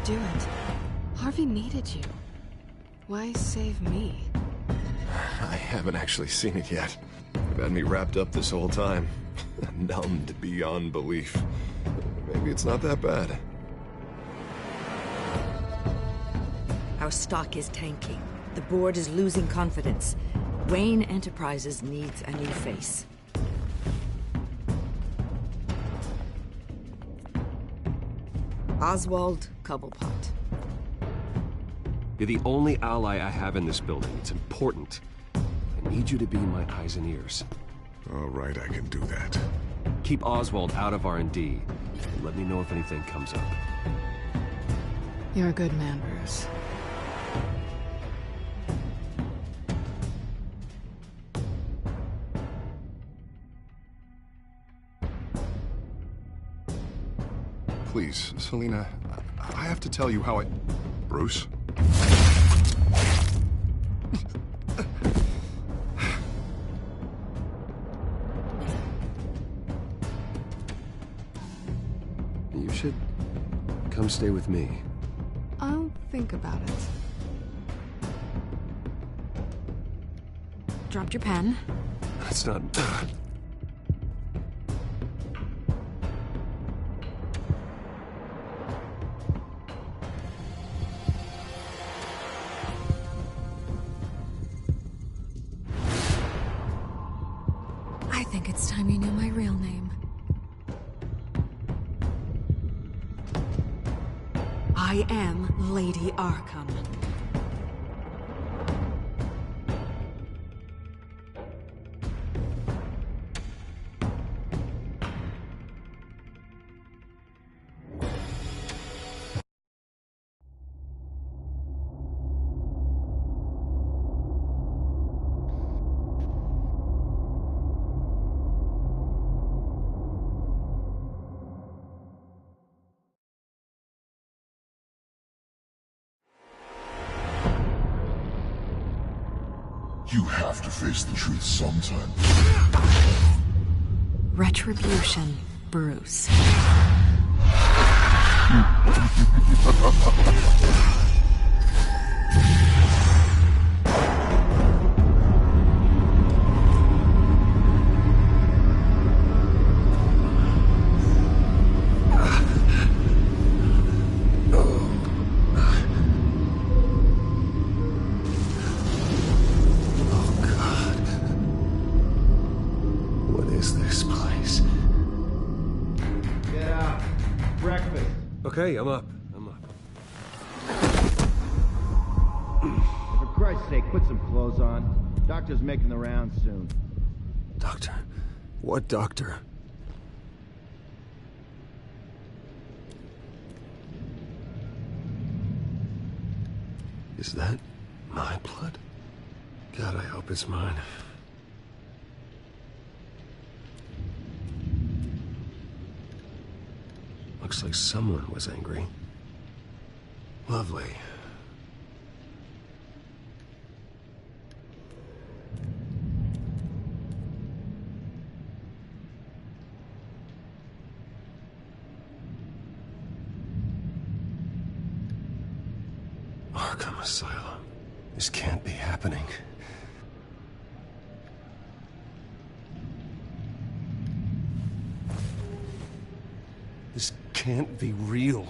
do it. Harvey needed you. Why save me? I haven't actually seen it yet. You've had me wrapped up this whole time. Numbed beyond belief. Maybe it's not that bad. Our stock is tanking. The board is losing confidence. Wayne Enterprises needs a new face. Oswald Cobblepot. You're the only ally I have in this building. It's important. I need you to be my eyes and ears. All right, I can do that. Keep Oswald out of R&D, and let me know if anything comes up. You're a good man, Bruce. Please, Selina, I have to tell you how I... Bruce? You should come stay with me. I'll think about it. Dropped your pen. That's not... I think it's time you knew my real name. I am Lady Arkham. You have to face the truth sometime. Retribution, Bruce. Okay, I'm up. For Christ's sake, put some clothes on. Doctor's making the rounds soon. Doctor? What doctor? Is that my blood? God, I hope it's mine. Looks like someone was angry. Lovely. Arkham Asylum. This can't be happening. This can't be real.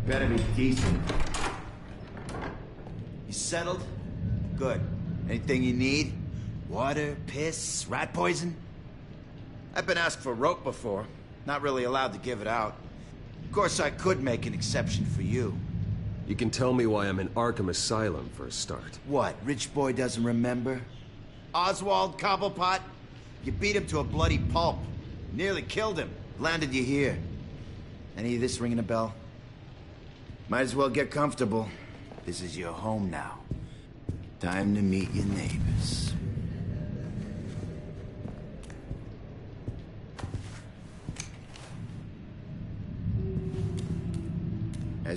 Better be decent. You settled? Good. Anything you need? Water, piss, rat poison? I've been asked for rope before. Not really allowed to give it out. Of course, I could make an exception for you. You can tell me why I'm in Arkham Asylum for a start. What, rich boy doesn't remember? Oswald Cobblepot? You beat him to a bloody pulp. Nearly killed him. Landed you here. Any of this ringing a bell? Might as well get comfortable. This is your home now. Time to meet your neighbors.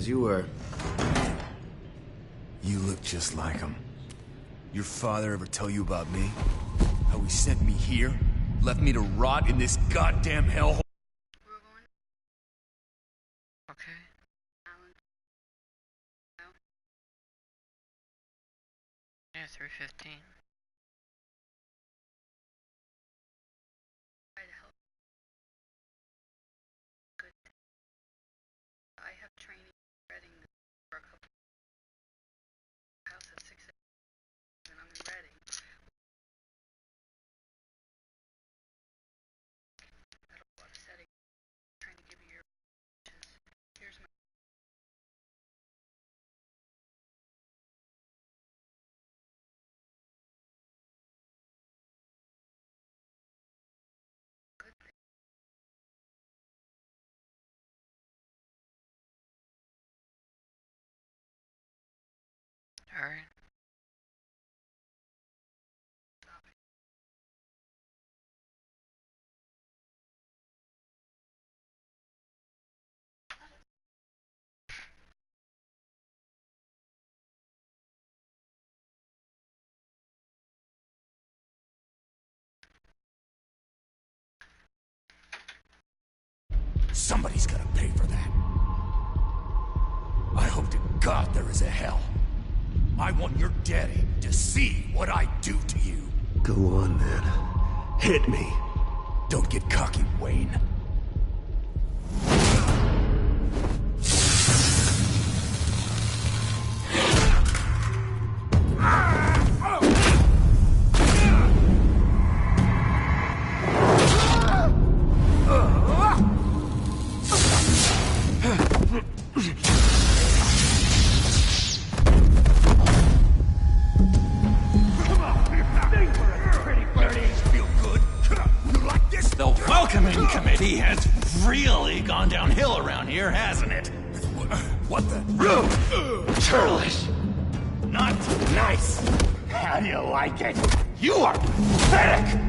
as you were. You look just like him. Your father ever tell you about me? How he sent me here? Left me to rot in this goddamn hellhole? Okay. Yeah, 3:15. I have training Reading for a couple house at 6 a.m. and I'm in Reading. I don't want to setting trying to give you your wishes. Here's my good thing. Alright. Somebody's gotta pay for that. I hope to God there is a hell. I want your daddy to see what I do to you. Go on, then. Hit me. Don't get cocky, Wayne. The welcoming committee has really gone downhill around here, hasn't it? What the? Churlish. Not nice. How do you like it? You are pathetic.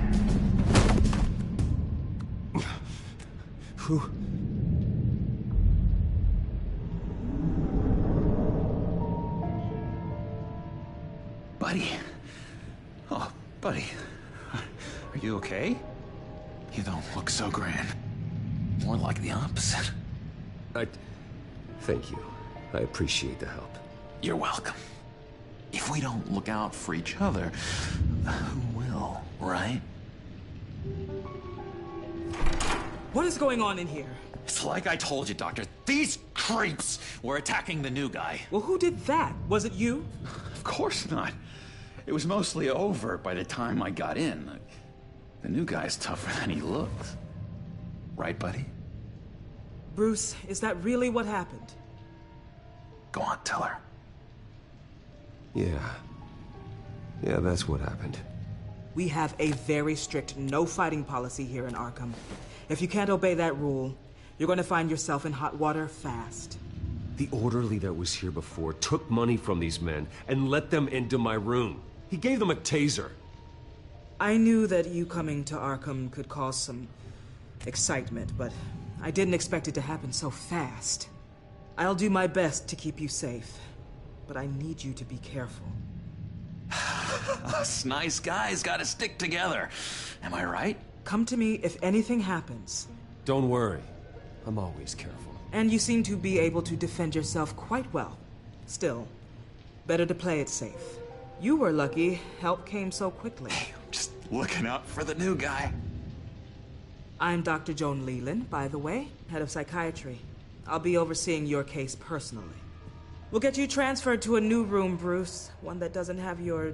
Who? Buddy. Oh, buddy. Are you okay? You don't look so grand. More like the opposite. Thank you. I appreciate the help. You're welcome. If we don't look out for each other, who will, right? What is going on in here? It's like I told you, Doctor. These creeps were attacking the new guy. Well, who did that? Was it you? Of course not. It was mostly over by the time I got in. The new guy's tougher than he looks. Right, buddy? Bruce, is that really what happened? Go on, tell her. Yeah. Yeah, that's what happened. We have a very strict no fighting policy here in Arkham. If you can't obey that rule, you're going to find yourself in hot water fast. The orderly that was here before took money from these men and let them into my room. He gave them a taser. I knew that you coming to Arkham could cause some excitement, but I didn't expect it to happen so fast. I'll do my best to keep you safe, but I need you to be careful. Us nice guys gotta stick together. Am I right? Come to me if anything happens. Don't worry. I'm always careful. And you seem to be able to defend yourself quite well. Still, better to play it safe. You were lucky help came so quickly. Just looking out for the new guy. I'm Dr. Joan Leland, by the way, head of psychiatry. I'll be overseeing your case personally. We'll get you transferred to a new room, Bruce. One that doesn't have your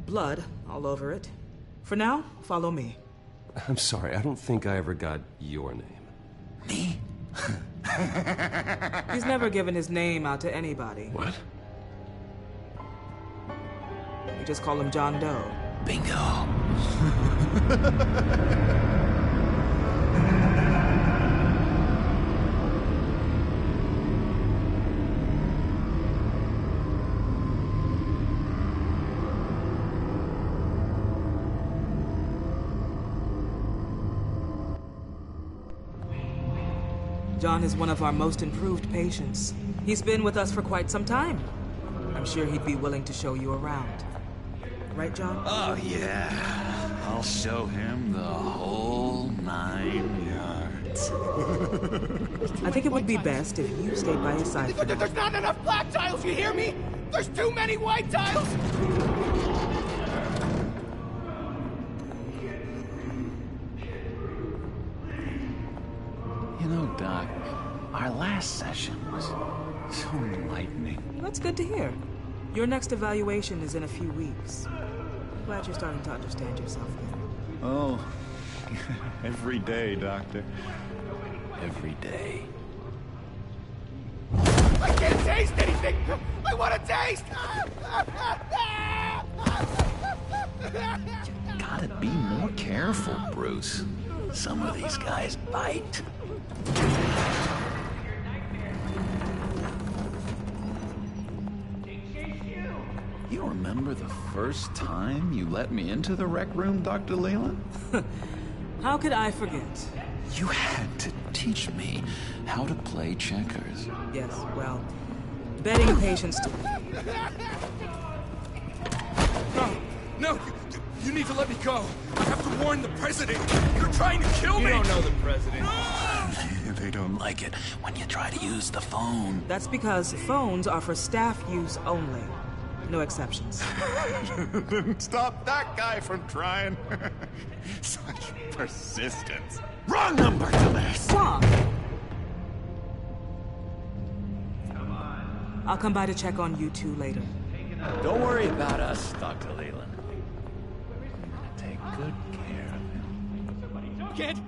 blood all over it. For now, follow me. I'm sorry, I don't think I ever got your name. Me? He's never given his name out to anybody. What? You just call him John Doe. Bingo. John is one of our most improved patients. He's been with us for quite some time. I'm sure he'd be willing to show you around. Right, John? Oh, yeah. I'll show him the whole 9 yards. I think it would be best if you stayed by his side. There's not enough black tiles, you hear me? There's too many white tiles! You know, Doc, our last session was so enlightening. That's good to hear. Your next evaluation is in a few weeks. I'm glad you're starting to understand yourself better. Oh, every day, Doctor. Every day. I can't taste anything! I want to taste! You gotta be more careful, Bruce. Some of these guys bite. You remember the first time you let me into the rec room, Dr. Leland? How could I forget? You had to teach me how to play checkers. Yes, well, betting patients to... No! You need to let me go! I have to warn the president! You're trying to kill me! You don't know the president. They don't like it when you try to use the phone. That's because phones are for staff use only. No exceptions. Didn't stop that guy from trying. Such persistence. Wrong number to this. Stop! I'll come by to check on you two later. Don't worry about us, Dr. Leland. We're gonna take good care of him. Kid!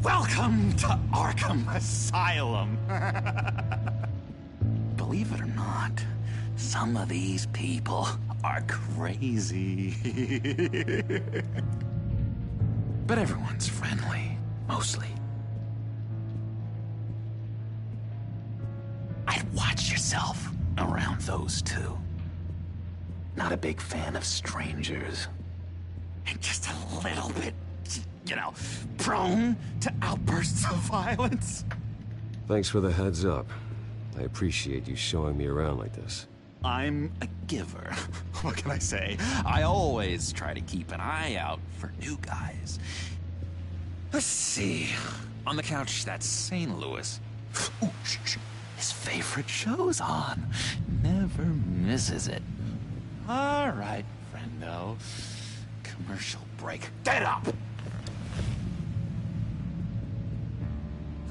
Welcome to Arkham Asylum. Believe it or not, some of these people are crazy. But everyone's friendly, mostly. I'd watch yourself around those two. Not a big fan of strangers. And just a little bit, you know, prone to outbursts of violence. Thanks for the heads up. I appreciate you showing me around like this. I'm a giver. What can I say? I always try to keep an eye out for new guys. Let's see. On the couch, that's St. Louis. Ooh, his favorite show's on. Never misses it. All right, friendo. Commercial break. Get up!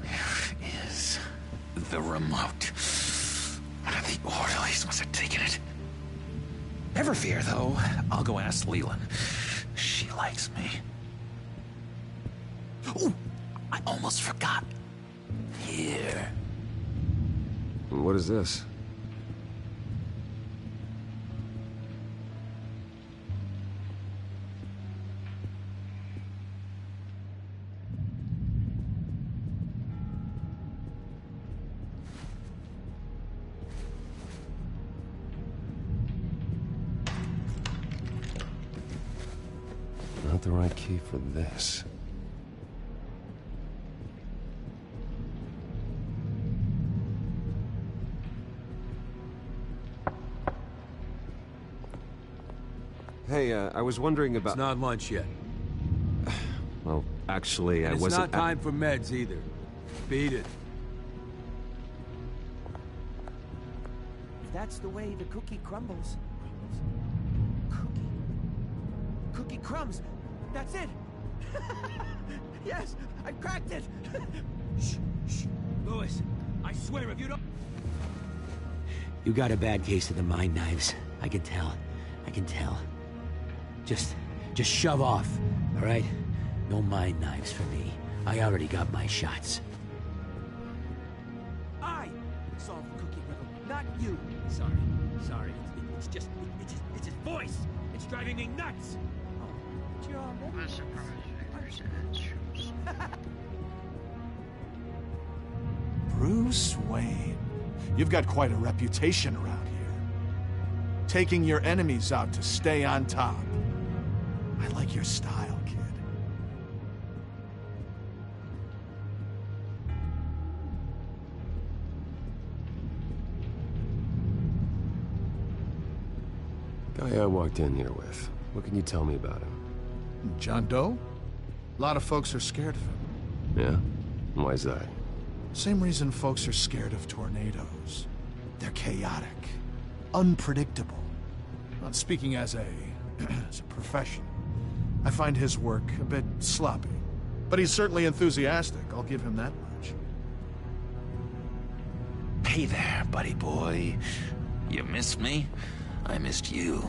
There is the remote. One of the orderlies must have taken it. Never fear, though. I'll go ask Leland. She likes me. Ooh, I almost forgot. Here. What is this? Not the right key for this. Hey, I was wondering about... It's not lunch yet. Well, actually, I It's wasn't... not time for meds either. Beat it. That's the way the cookie crumbles. Cookie crumbs. That's it. Yes, I cracked it. Shh, shh. Louis, I swear if you don't... You got a bad case of the mind knives. I can tell. I can tell. Just shove off, all right? No mind knives for me. I already got my shots. I solved the cookie riddle, not you. Sorry. It's just voice. It's driving me nuts. Oh, John. I'm surprised Victor's in his shoes. Bruce Wayne. You've got quite a reputation around here. Taking your enemies out to stay on top. I like your style, kid. Guy I walked in here with. What can you tell me about him? John Doe? A lot of folks are scared of him. Yeah? Why's that? Same reason folks are scared of tornadoes. They're chaotic, unpredictable. Not speaking as a professional, I find his work a bit sloppy. But he's certainly enthusiastic, I'll give him that much. Hey there, buddy boy. You missed me? I missed you.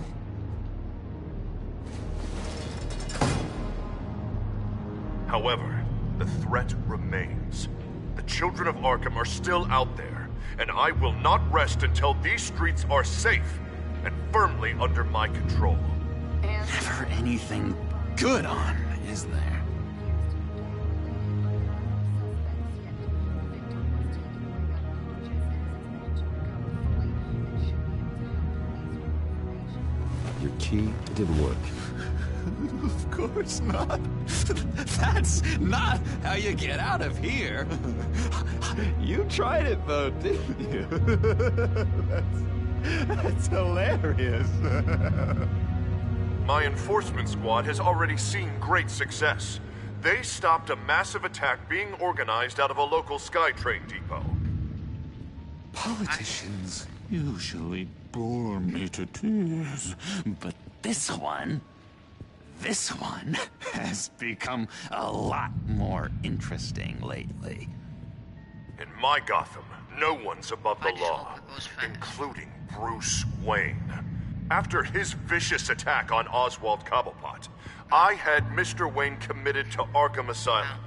However, the threat remains. The children of Arkham are still out there, and I will not rest until these streets are safe and firmly under my control. Never anything good on, is there? Your key didn't work. Of course not. That's not how you get out of here. You tried it though, didn't you? That's hilarious. My enforcement squad has already seen great success. They stopped a massive attack being organized out of a local SkyTrain depot. Politicians usually bore me to tears, but this one has become a lot more interesting lately. In my Gotham, no one's above the law, including Bruce Wayne. After his vicious attack on Oswald Cobblepot, I had Mr. Wayne committed to Arkham Asylum,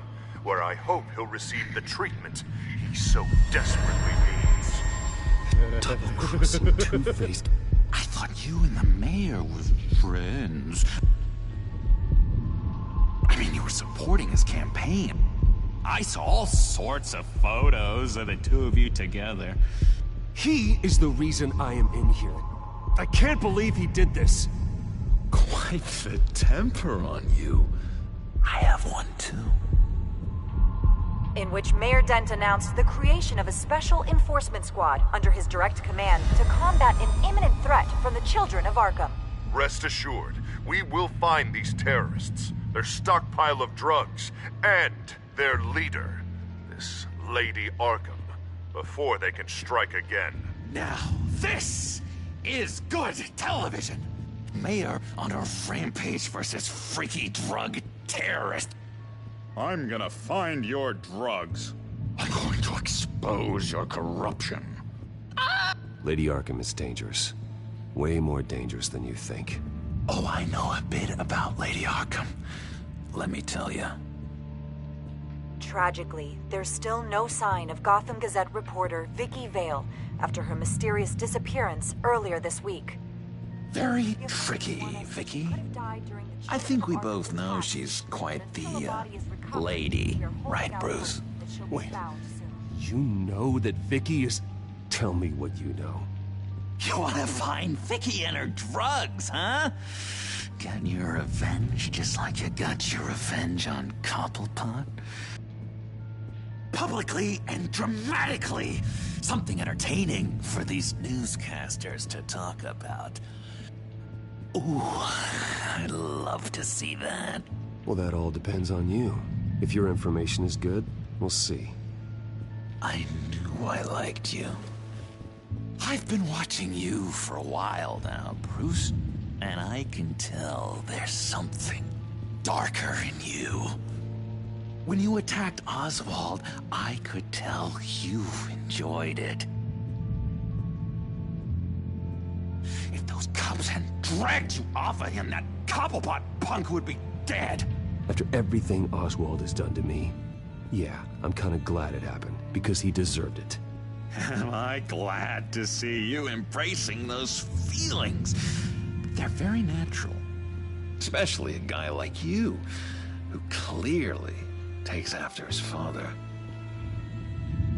where I hope he'll receive the treatment he so desperately needs. Double-crossing, two-faced. I thought you and the mayor were friends. I mean, you were supporting his campaign. I saw all sorts of photos of the two of you together. He is the reason I am in here. I can't believe he did this. Quite the temper on you. I have one too. In which Mayor Dent announced the creation of a special enforcement squad under his direct command to combat an imminent threat from the children of Arkham. Rest assured, we will find these terrorists, their stockpile of drugs, and their leader, this Lady Arkham, before they can strike again. Now, this is good television. Mayor on a rampage versus freaky drug terrorist. I'm gonna find your drugs. I'm going to expose your corruption. Lady Arkham is dangerous. Way more dangerous than you think. Oh, I know a bit about Lady Arkham. Let me tell you. Tragically, there's still no sign of Gotham Gazette reporter Vicky Vale after her mysterious disappearance earlier this week. Very tricky, Vicky. I think we both know she's quite the, lady, right, Bruce? Wait, you know that Vicky is... Tell me what you know. You want to find Vicky and her drugs, huh? Get your revenge just like you got your revenge on Cobblepot? Publicly and dramatically. Something entertaining for these newscasters to talk about. Ooh, I'd love to see that. Well, that all depends on you. If your information is good, we'll see. I knew I liked you. I've been watching you for a while now, Bruce, and I can tell there's something darker in you. When you attacked Oswald, I could tell you enjoyed it. If those cops hadn't dragged you off of him, that Cobblepot punk would be dead. After everything Oswald has done to me, yeah, I'm kind of glad it happened, because he deserved it. Am I glad to see you embracing those feelings? They're very natural. Especially a guy like you, who clearly takes after his father.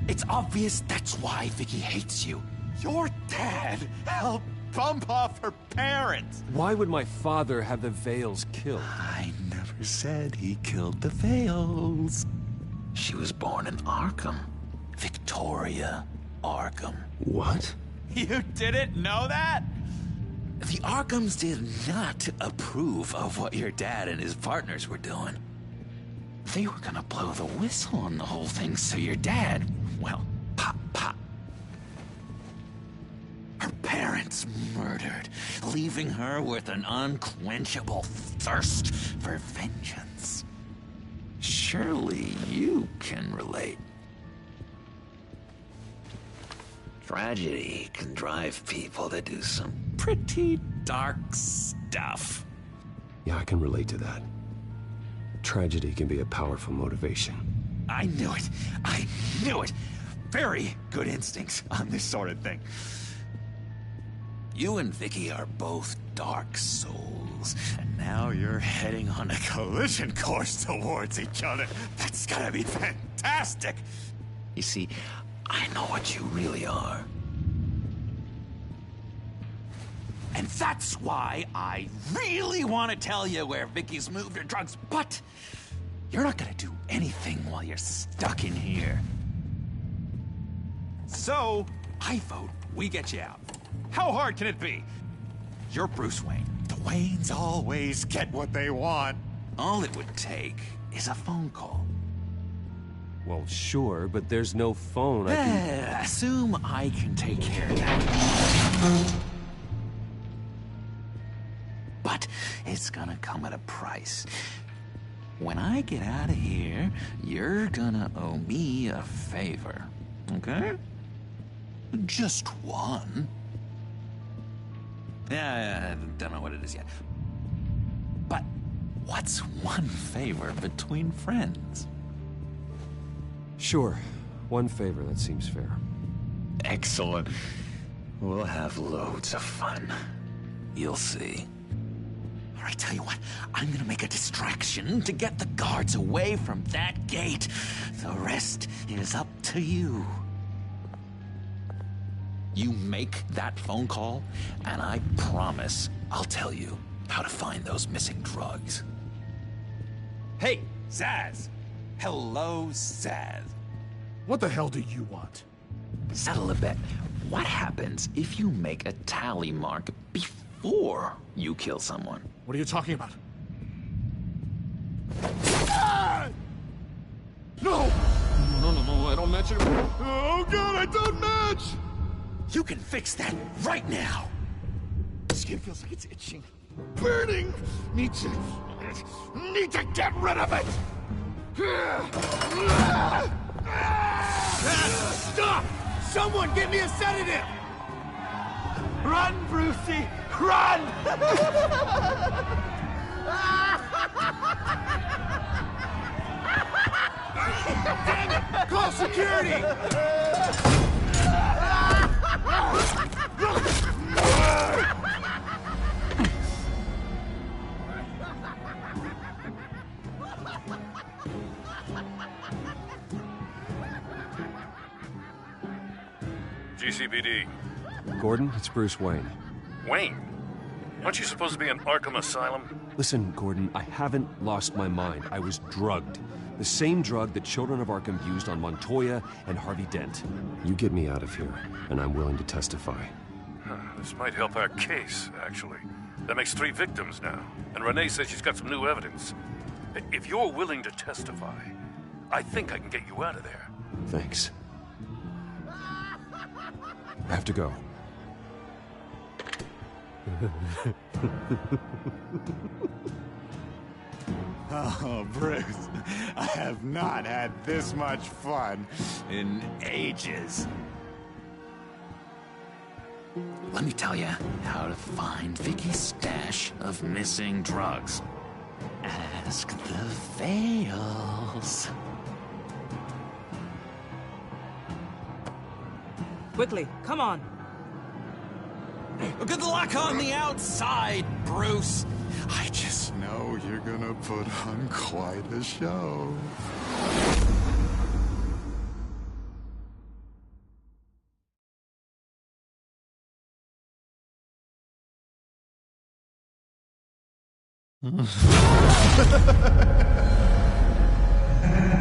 It's obvious that's why Vicky hates you. Your dad helped bump off her parents. Why would my father have the Vales killed? I never said he killed the Vales. She was born in Arkham. Victoria Arkham. What? You didn't know that? The Arkhams did not approve of what your dad and his partners were doing. They were gonna blow the whistle on the whole thing, so your dad, well, pop. Her parents murdered, leaving her with an unquenchable thirst for vengeance. Surely you can relate. Tragedy can drive people to do some pretty dark stuff. Yeah, I can relate to that. Tragedy can be a powerful motivation. I knew it. I knew it. Very good instincts on this sort of thing. You and Vicky are both dark souls, and now you're heading on a collision course towards each other. That's gotta be fantastic. You see, I know what you really are. And that's why I really want to tell you where Vicky's moved her drugs, but you're not gonna do anything while you're stuck in here. So, I vote we get you out. How hard can it be? You're Bruce Wayne. The Waynes always get what they want. All it would take is a phone call. Well, sure, but there's no phone. I can... Assume I can take care of that. But it's gonna come at a price. When I get out of here, you're gonna owe me a favor, okay? Just one. Yeah, I don't know what it is yet. But what's one favor between friends? Sure. One favor, that seems fair. Excellent. We'll have loads of fun. You'll see. All right, tell you what, I'm gonna make a distraction to get the guards away from that gate. The rest is up to you. You make that phone call, and I promise I'll tell you how to find those missing drugs. Hey, Zsasz! Hello, Zsasz. What the hell do you want? Settle a bet. What happens if you make a tally mark before you kill someone? What are you talking about? No! No, I don't match it. Oh god, I don't match! You can fix that right now! Skin feels like it's itching. Burning! Need to get rid of it! Stop! Someone get me a sedative! Run, Brucey! Run! Damn it! Call security! GCPD. Gordon, it's Bruce Wayne. Wayne? Aren't you supposed to be in Arkham Asylum? Listen, Gordon, I haven't lost my mind. I was drugged. The same drug that children of Arkham used on Montoya and Harvey Dent. You get me out of here, and I'm willing to testify. This might help our case, actually. That makes 3 victims now, and Renee says she's got some new evidence. If you're willing to testify, I think I can get you out of there. Thanks. I have to go. Oh, Bruce, I have not had this much fun in ages. Let me tell you how to find Vicky's stash of missing drugs. Ask the Vales. Quickly, come on. Good luck on the outside, Bruce. I just know you're gonna put on quite a show.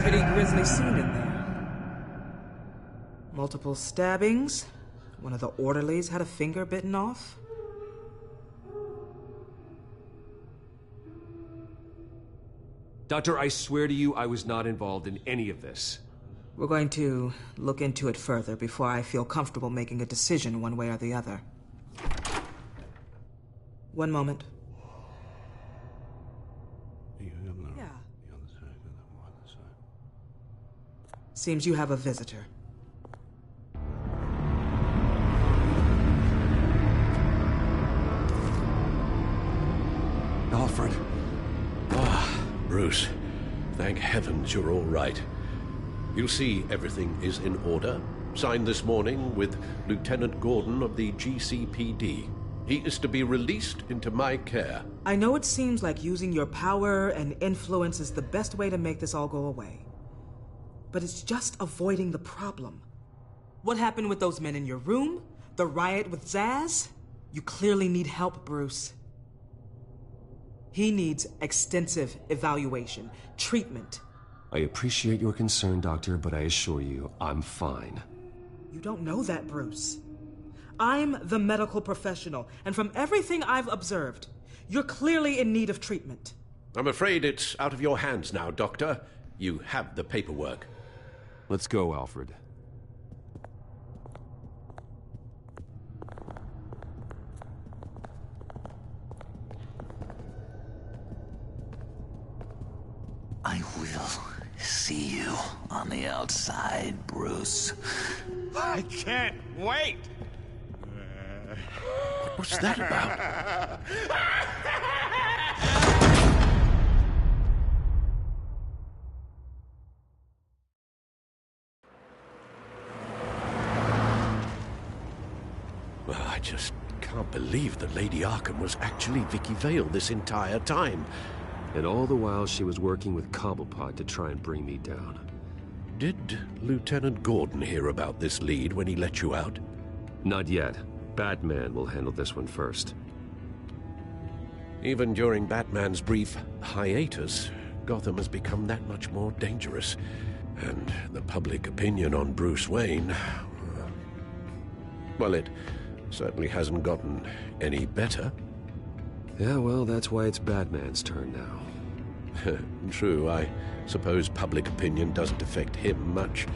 Pretty grisly scene in there. Multiple stabbings. One of the orderlies had a finger bitten off. Doctor, I swear to you, I was not involved in any of this. We're going to look into it further before I feel comfortable making a decision one way or the other. One moment. Yeah. Seems you have a visitor. Alfred. Bruce, thank heavens you're all right. You'll see everything is in order. Signed this morning with Lieutenant Gordon of the GCPD. He is to be released into my care. I know it seems like using your power and influence is the best way to make this all go away. But it's just avoiding the problem. What happened with those men in your room? The riot with Zsasz? You clearly need help, Bruce. He needs extensive evaluation, treatment. I appreciate your concern, Doctor, but I assure you, I'm fine. You don't know that, Bruce. I'm the medical professional, and from everything I've observed, you're clearly in need of treatment. I'm afraid it's out of your hands now, Doctor. You have the paperwork. Let's go, Alfred. I will see you on the outside, Bruce. I can't wait! What's that about? Well, I just can't believe that Lady Arkham was actually Vicky Vale this entire time. And all the while she was working with Cobblepot to try and bring me down. Did Lieutenant Gordon hear about this lead when he let you out? Not yet. Batman will handle this one first. Even during Batman's brief hiatus, Gotham has become that much more dangerous. And the public opinion on Bruce Wayne... well, it certainly hasn't gotten any better. Yeah, well, that's why it's Batman's turn now. True, I suppose public opinion doesn't affect him much.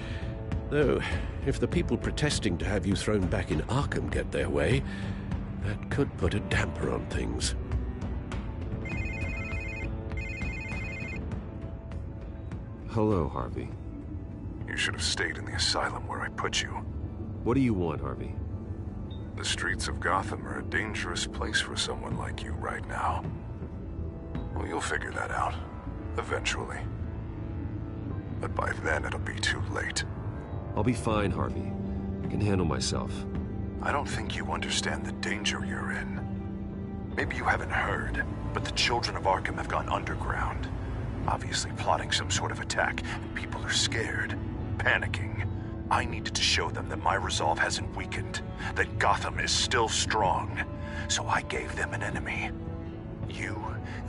Though, if the people protesting to have you thrown back in Arkham get their way, that could put a damper on things. Hello, Harvey. You should have stayed in the asylum where I put you. What do you want, Harvey? The streets of Gotham are a dangerous place for someone like you right now. Well, you'll figure that out, eventually. But by then, it'll be too late. I'll be fine, Harvey. I can handle myself. I don't think you understand the danger you're in. Maybe you haven't heard, but the children of Arkham have gone underground. Obviously plotting some sort of attack, and people are scared, panicking. I needed to show them that my resolve hasn't weakened, that Gotham is still strong. So I gave them an enemy. You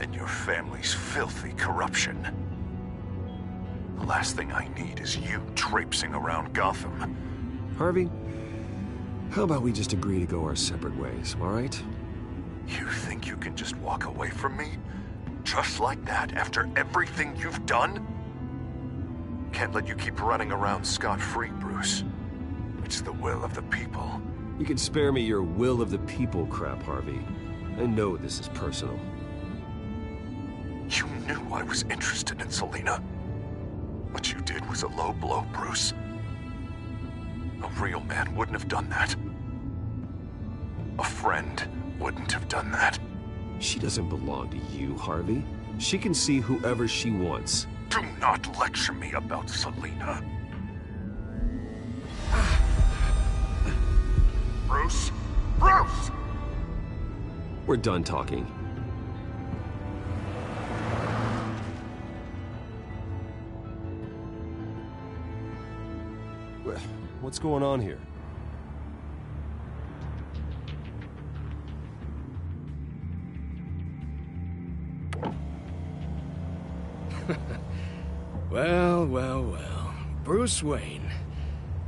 and your family's filthy corruption. The last thing I need is you traipsing around Gotham. Harvey, how about we just agree to go our separate ways, all right? You think you can just walk away from me? Just like that, after everything you've done? Can't let you keep running around scot-free, Bruce. It's the will of the people. You can spare me your will of the people crap, Harvey. I know this is personal. You knew I was interested in Selina. What you did was a low blow, Bruce. A real man wouldn't have done that. A friend wouldn't have done that. She doesn't belong to you, Harvey. She can see whoever she wants. Do not lecture me about Selina. Bruce? Bruce! We're done talking. What's going on here? Well, well, well. Bruce Wayne.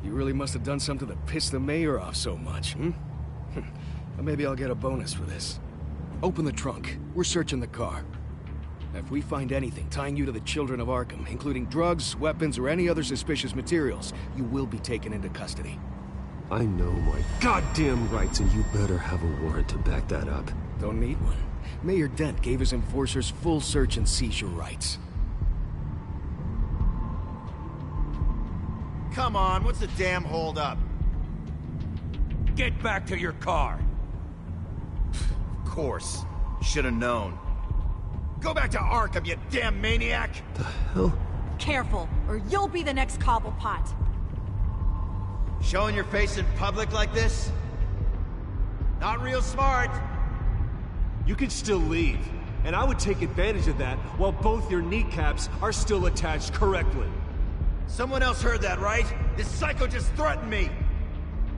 You really must have done something to piss the mayor off so much, hmm? Well, maybe I'll get a bonus for this. Open the trunk. We're searching the car. If we find anything tying you to the Children of Arkham, including drugs, weapons, or any other suspicious materials, you will be taken into custody. I know my goddamn rights, and you better have a warrant to back that up. Don't need one. Mayor Dent gave his enforcers full search and seizure rights. Come on, what's the damn holdup? Get back to your car! Of course. Should've known. Go back to Arkham, you damn maniac! The hell? Careful, or you'll be the next Cobblepot. Showing your face in public like this? Not real smart. You can still leave, and I would take advantage of that while both your kneecaps are still attached correctly. Someone else heard that, right? This psycho just threatened me!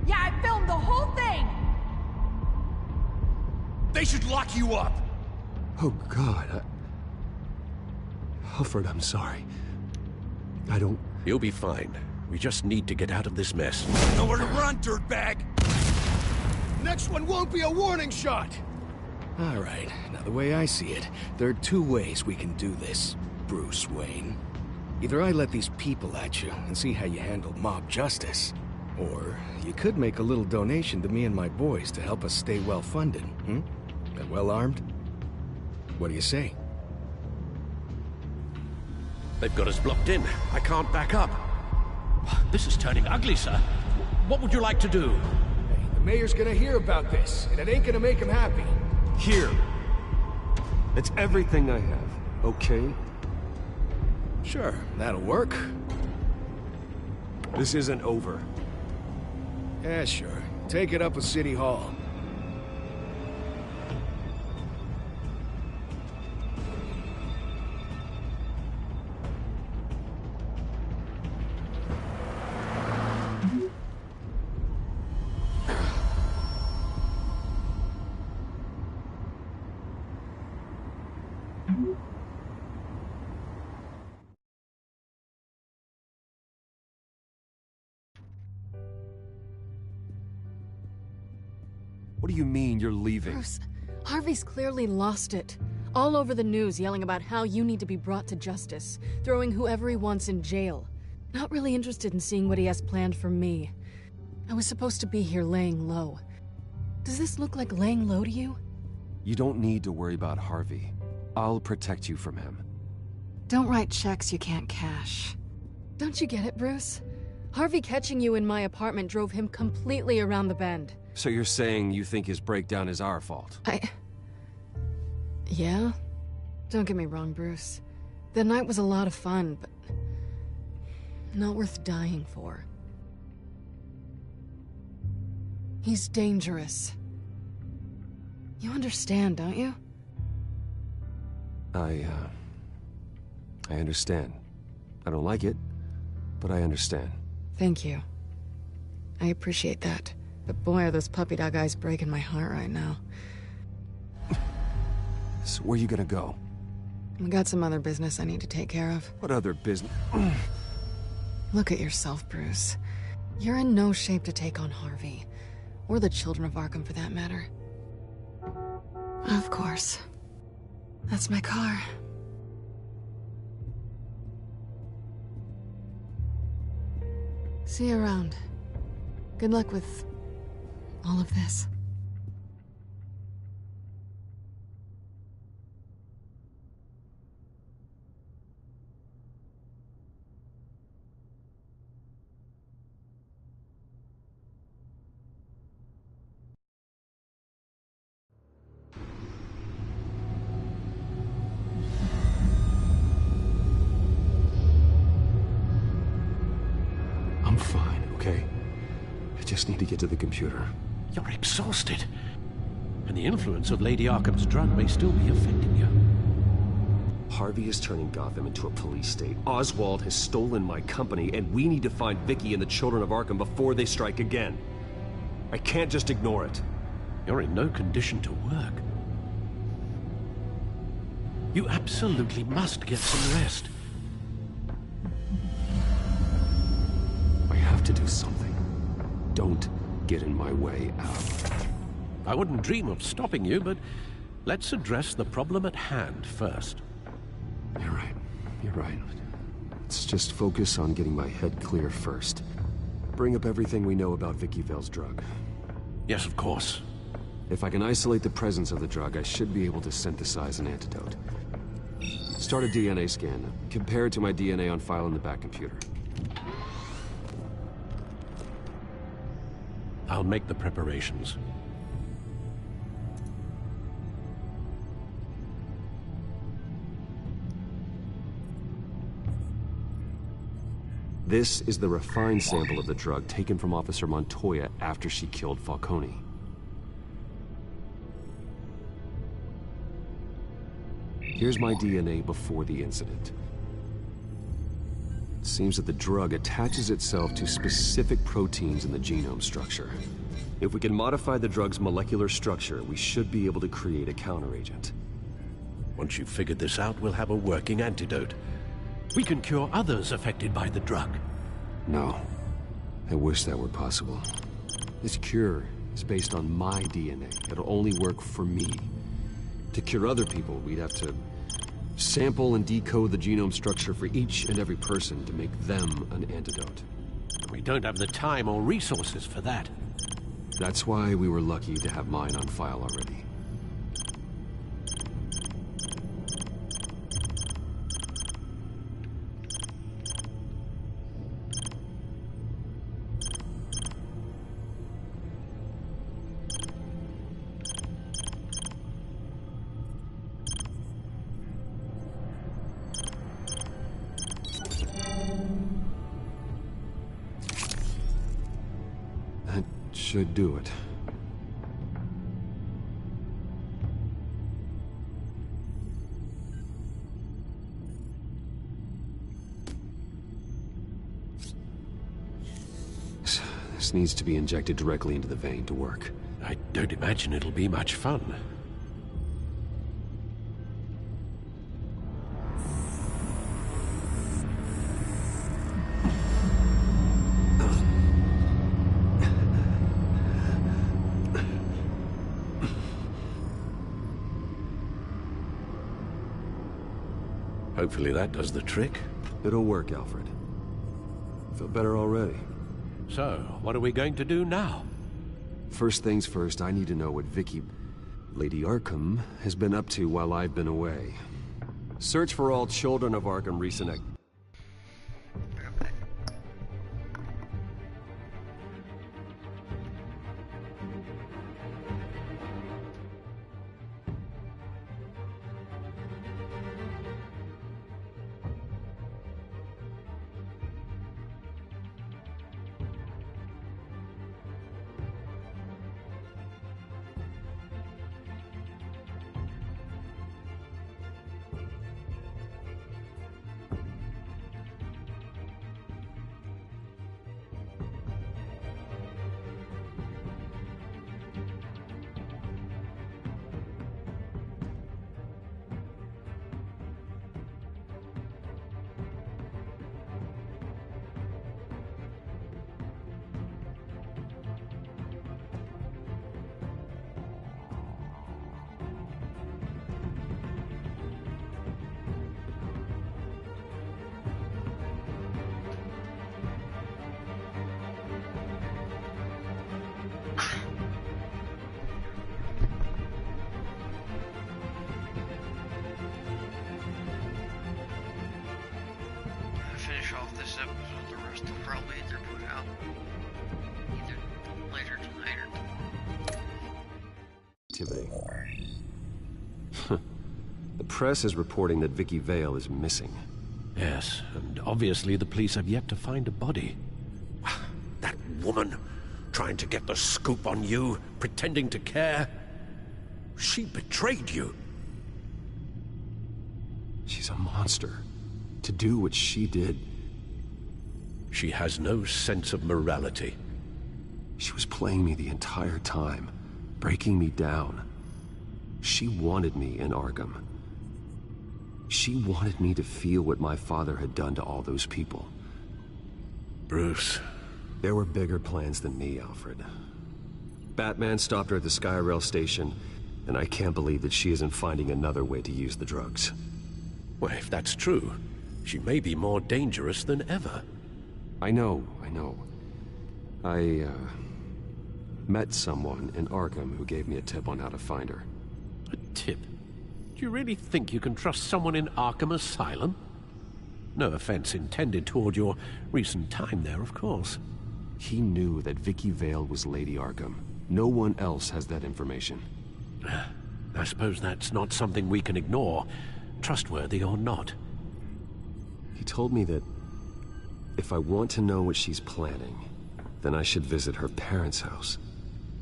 Yeah, I filmed the whole thing! They should lock you up! Oh, God, Alfred, I'm sorry. I don't... You'll be fine. We just need to get out of this mess. Nowhere to run, dirtbag! Next one won't be a warning shot! All right, now the way I see it, there are two ways we can do this, Bruce Wayne. Either I let these people at you and see how you handle mob justice, or you could make a little donation to me and my boys to help us stay well-funded, hmm? And well-armed? What do you say? They've got us blocked in. I can't back up. This is turning ugly, sir. What would you like to do? Hey, the mayor's gonna hear about this, and it ain't gonna make him happy. Here. It's everything I have, okay? Sure, that'll work. This isn't over. Yeah, sure. Take it up with City Hall. What do you mean you're leaving? Bruce, Harvey's clearly lost it. All over the news yelling about how you need to be brought to justice, throwing whoever he wants in jail. Not really interested in seeing what he has planned for me. I was supposed to be here laying low. Does this look like laying low to you? You don't need to worry about Harvey. I'll protect you from him. Don't write checks you can't cash. Don't you get it, Bruce? Harvey catching you in my apartment drove him completely around the bend. So you're saying you think his breakdown is our fault? Yeah? Don't get me wrong, Bruce. The night was a lot of fun, but not worth dying for. He's dangerous. You understand, don't you? I understand. I don't like it, but I understand. Thank you. I appreciate that. But boy, are those puppy dog eyes breaking my heart right now. So where are you gonna go? I got some other business I need to take care of. What other business? Look at yourself, Bruce. You're in no shape to take on Harvey. Or the Children of Arkham, for that matter. Of course. That's my car. See you around. Good luck with all of this. I'm fine, okay? I just need to get to the computer. You're exhausted. And the influence of Lady Arkham's drug may still be affecting you. Harvey is turning Gotham into a police state. Oswald has stolen my company, and we need to find Vicky and the children of Arkham before they strike again. I can't just ignore it. You're in no condition to work. You absolutely must get some rest. I have to do something. Don't get in my way, Al. I wouldn't dream of stopping you, but let's address the problem at hand first. You're right. You're right. Let's just focus on getting my head clear first. Bring up everything we know about Vicky Vale's drug. Yes, of course. If I can isolate the presence of the drug, I should be able to synthesize an antidote. Start a DNA scan. Compare it to my DNA on file in the back computer. I'll make the preparations. This is the refined sample of the drug taken from Officer Montoya after she killed Falcone. Here's my DNA before the incident. It seems that the drug attaches itself to specific proteins in the genome structure. If we can modify the drug's molecular structure, we should be able to create a counteragent. Once you've figured this out, we'll have a working antidote. We can cure others affected by the drug. No. I wish that were possible. This cure is based on my DNA. It'll only work for me. To cure other people, we'd have to sample and decode the genome structure for each and every person to make them an antidote. We don't have the time or resources for that. That's why we were lucky to have mine on file already. Should do it. This needs to be injected directly into the vein to work. I don't imagine it'll be much fun. Hopefully that does the trick. It'll work, Alfred. I feel better already. So, what are we going to do now? First things first, I need to know what Lady Arkham, has been up to while I've been away. Search for all children of Arkham recent activity. Finish off this episode, the rest will probably either put out either later tonight or tomorrow. The press is reporting that Vicky Vale is missing. Yes, and obviously the police have yet to find a body. That woman, trying to get the scoop on you, pretending to care. She betrayed you. She's a monster. To do what she did... She has no sense of morality. She was playing me the entire time, breaking me down. She wanted me in Arkham. She wanted me to feel what my father had done to all those people. Bruce. There were bigger plans than me, Alfred. Batman stopped her at the Skyrail station, and I can't believe that she isn't finding another way to use the drugs. Well, if that's true, she may be more dangerous than ever. I know. I met someone in Arkham who gave me a tip on how to find her. A tip? Do you really think you can trust someone in Arkham Asylum? No offense intended toward your recent time there, of course. He knew that Vicky Vale was Lady Arkham. No one else has that information. I suppose that's not something we can ignore, trustworthy or not. He told me that if I want to know what she's planning, then I should visit her parents' house.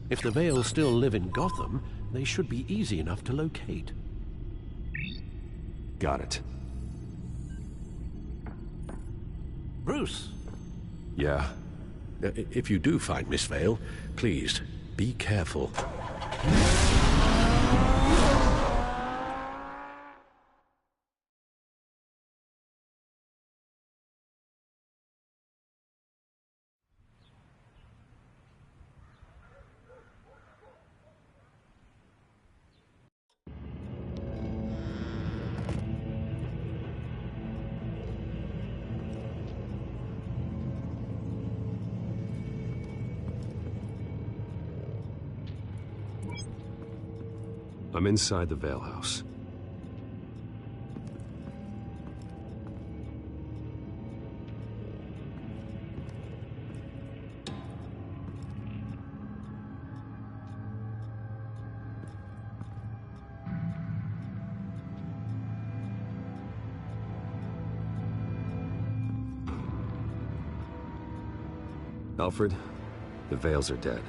If the Vales still live in Gotham, they should be easy enough to locate. Got it. Bruce? Yeah? If you do find Miss Vale, please, be careful. I'm inside the Vale house. Alfred, the Vales are dead.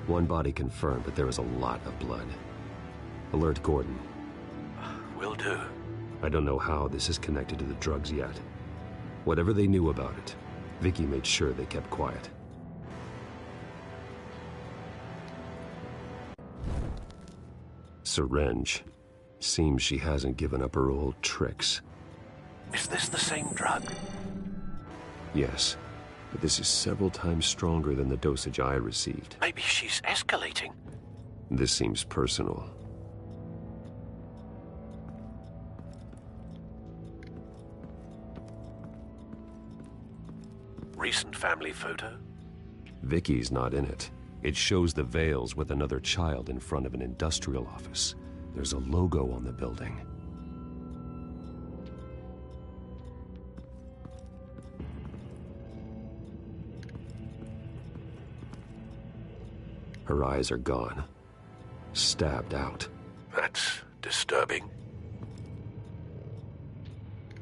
One body confirmed, but there is a lot of blood. Alert Gordon. Will do. I don't know how this is connected to the drugs yet. Whatever they knew about it, Vicky made sure they kept quiet. Syringe. Seems she hasn't given up her old tricks. Is this the same drug? Yes, but this is several times stronger than the dosage I received. Maybe she's escalating. This seems personal. Recent family photo? Vicky's not in it. It shows the Vales with another child in front of an industrial office. There's a logo on the building. Her eyes are gone. Stabbed out. That's disturbing.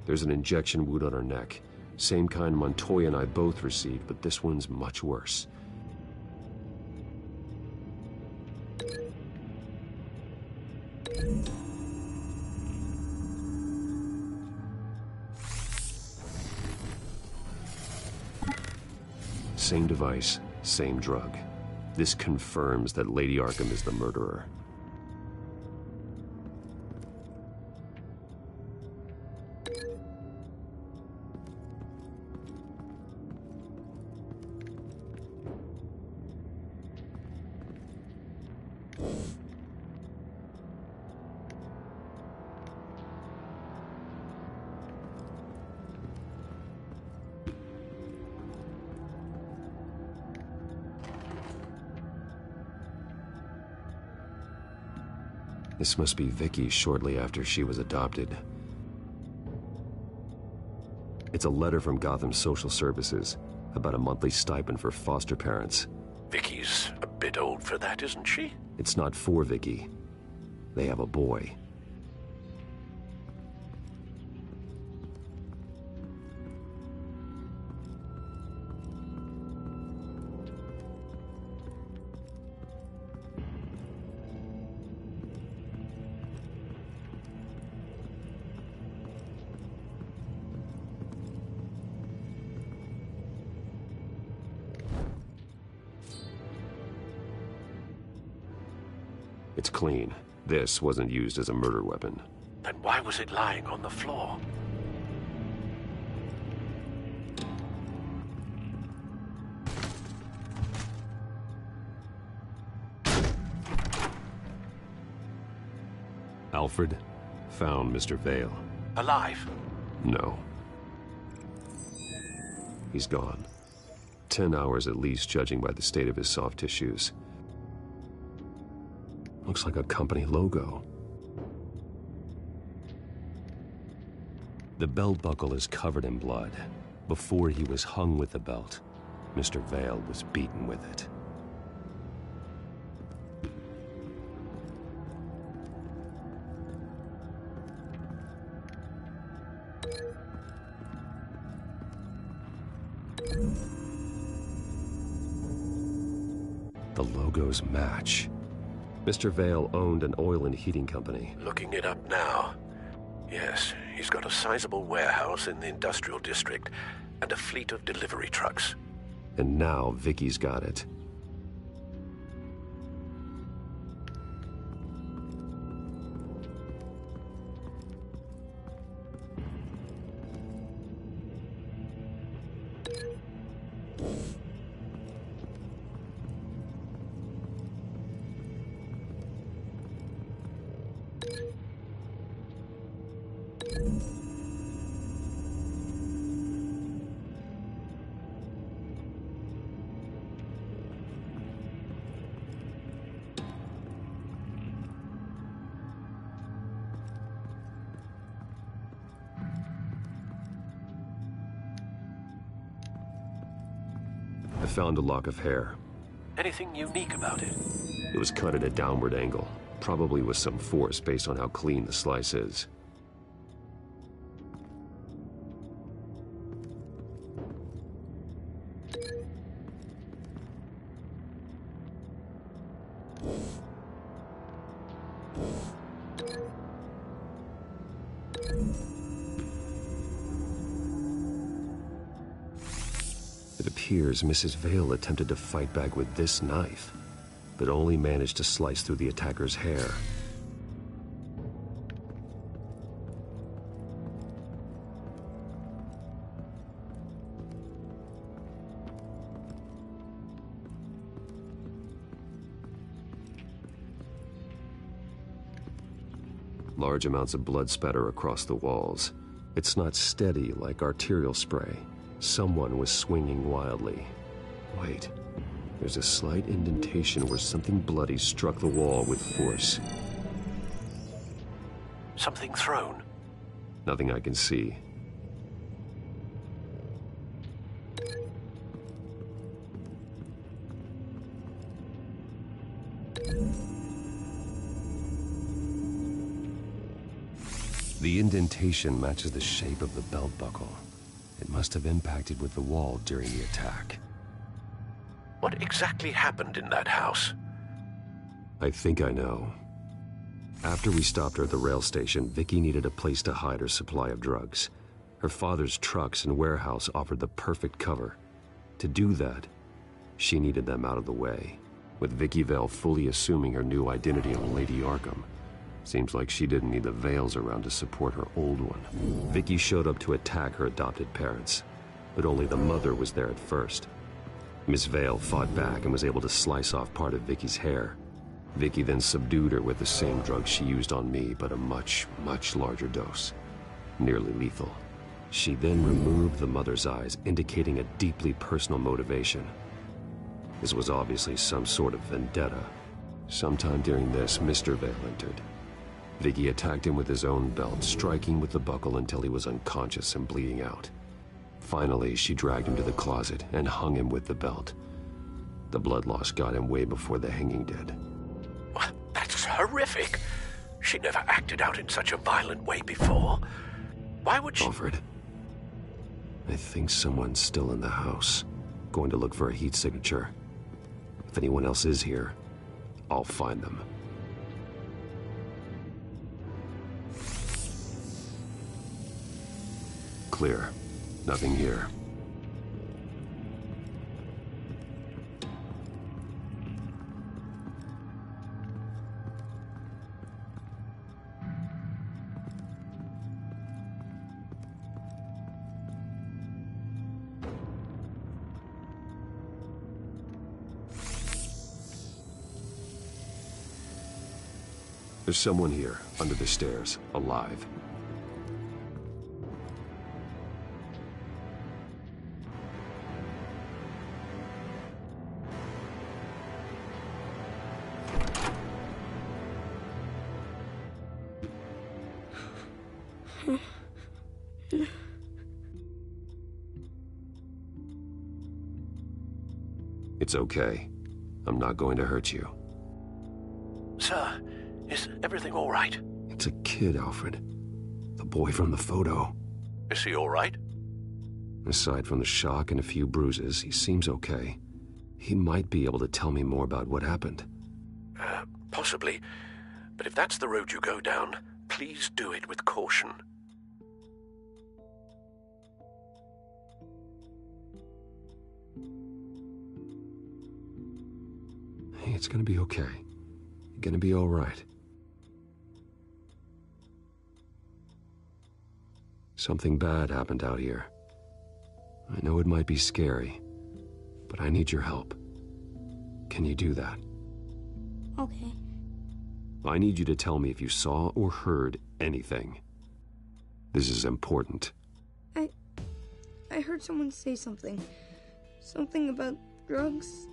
There's an injection wound on her neck. Same kind Montoya and I both received, but this one's much worse. Same device, same drug. This confirms that Lady Arkham is the murderer. This must be Vicky shortly after she was adopted. It's a letter from Gotham Social Services about a monthly stipend for foster parents. Vicky's a bit old for that, isn't she? It's not for Vicky. They have a boy. It's clean. This wasn't used as a murder weapon. Then why was it lying on the floor? Alfred found Mr. Vale. Alive? No. He's gone. 10 hours at least, judging by the state of his soft tissues. Looks like a company logo. The belt buckle is covered in blood. Before he was hung with the belt, Mr. Vale was beaten with it. The logos match. Mr. Vale owned an oil and heating company. Looking it up now. Yes, he's got a sizable warehouse in the industrial district and a fleet of delivery trucks. And now Vicky's got it. I found a lock of hair. Anything unique about it? It was cut at a downward angle, probably with some force based on how clean the slice is. It appears Mrs. Vale attempted to fight back with this knife, but only managed to slice through the attacker's hair. Large amounts of blood spatter across the walls. It's not steady like arterial spray. Someone was swinging wildly. Wait, there's a slight indentation where something bloody struck the wall with force. Something thrown? Nothing I can see. The indentation matches the shape of the belt buckle. It must have impacted with the wall during the attack. What exactly happened in that house? I think I know. After we stopped her at the rail station, Vicky needed a place to hide her supply of drugs. Her father's trucks and warehouse offered the perfect cover. To do that, she needed them out of the way, with Vicky Vale fully assuming her new identity of Lady Arkham. Seems like she didn't need the Vales around to support her old one. Vicky showed up to attack her adopted parents, but only the mother was there at first. Miss Vale fought back and was able to slice off part of Vicky's hair. Vicky then subdued her with the same drug she used on me, but a much, much larger dose. Nearly lethal. She then removed the mother's eyes, indicating a deeply personal motivation. This was obviously some sort of vendetta. Sometime during this, Mr. Vale entered. Vicky attacked him with his own belt, striking with the buckle until he was unconscious and bleeding out. Finally, she dragged him to the closet and hung him with the belt. The blood loss got him way before the hanging did. That's horrific. She never acted out in such a violent way before. Why would she... Alfred, I think someone's still in the house. Going to look for a heat signature. If anyone else is here, I'll find them. Clear. Nothing here. There's someone here, under the stairs, alive. It's okay. I'm not going to hurt you. Sir, is everything all right? It's a kid, Alfred. The boy from the photo. Is he all right? Aside from the shock and a few bruises, he seems okay. He might be able to tell me more about what happened. Possibly. But if that's the road you go down, please do it with caution. Hey, it's gonna be okay. You're gonna be all right. Something bad happened out here. I know it might be scary, but I need your help. Can you do that? Okay. I need you to tell me if you saw or heard anything. This is important. I heard someone say something. Something about drugs,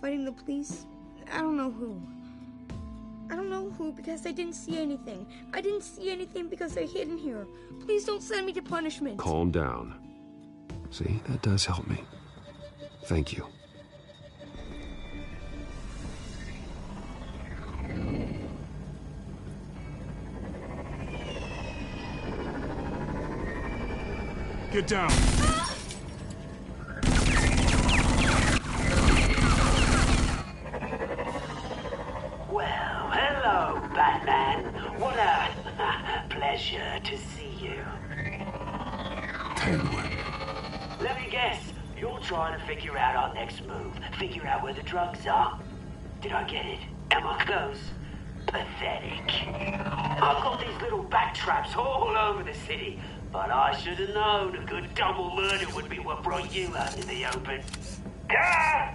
fighting the police. I don't know who. I don't know who because I didn't see anything. I didn't see anything because I hid in here. Please don't send me to punishment. Calm down. See, that does help me. Thank you. Get down. Well, hello, Batman. What a pleasure to see you. Penguin. Let me guess. You're trying to figure out our next move. Figure out where the drugs are. Did I get it? Am I close? Pathetic. I've got these little bat traps all over the city, but I should have known a good double murder would be what brought you out in the open. Ah!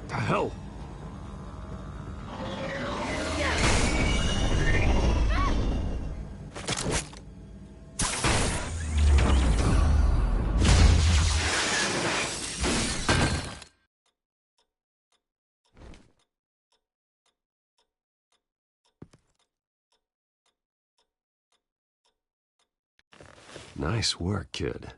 The hell? Nice work, kid.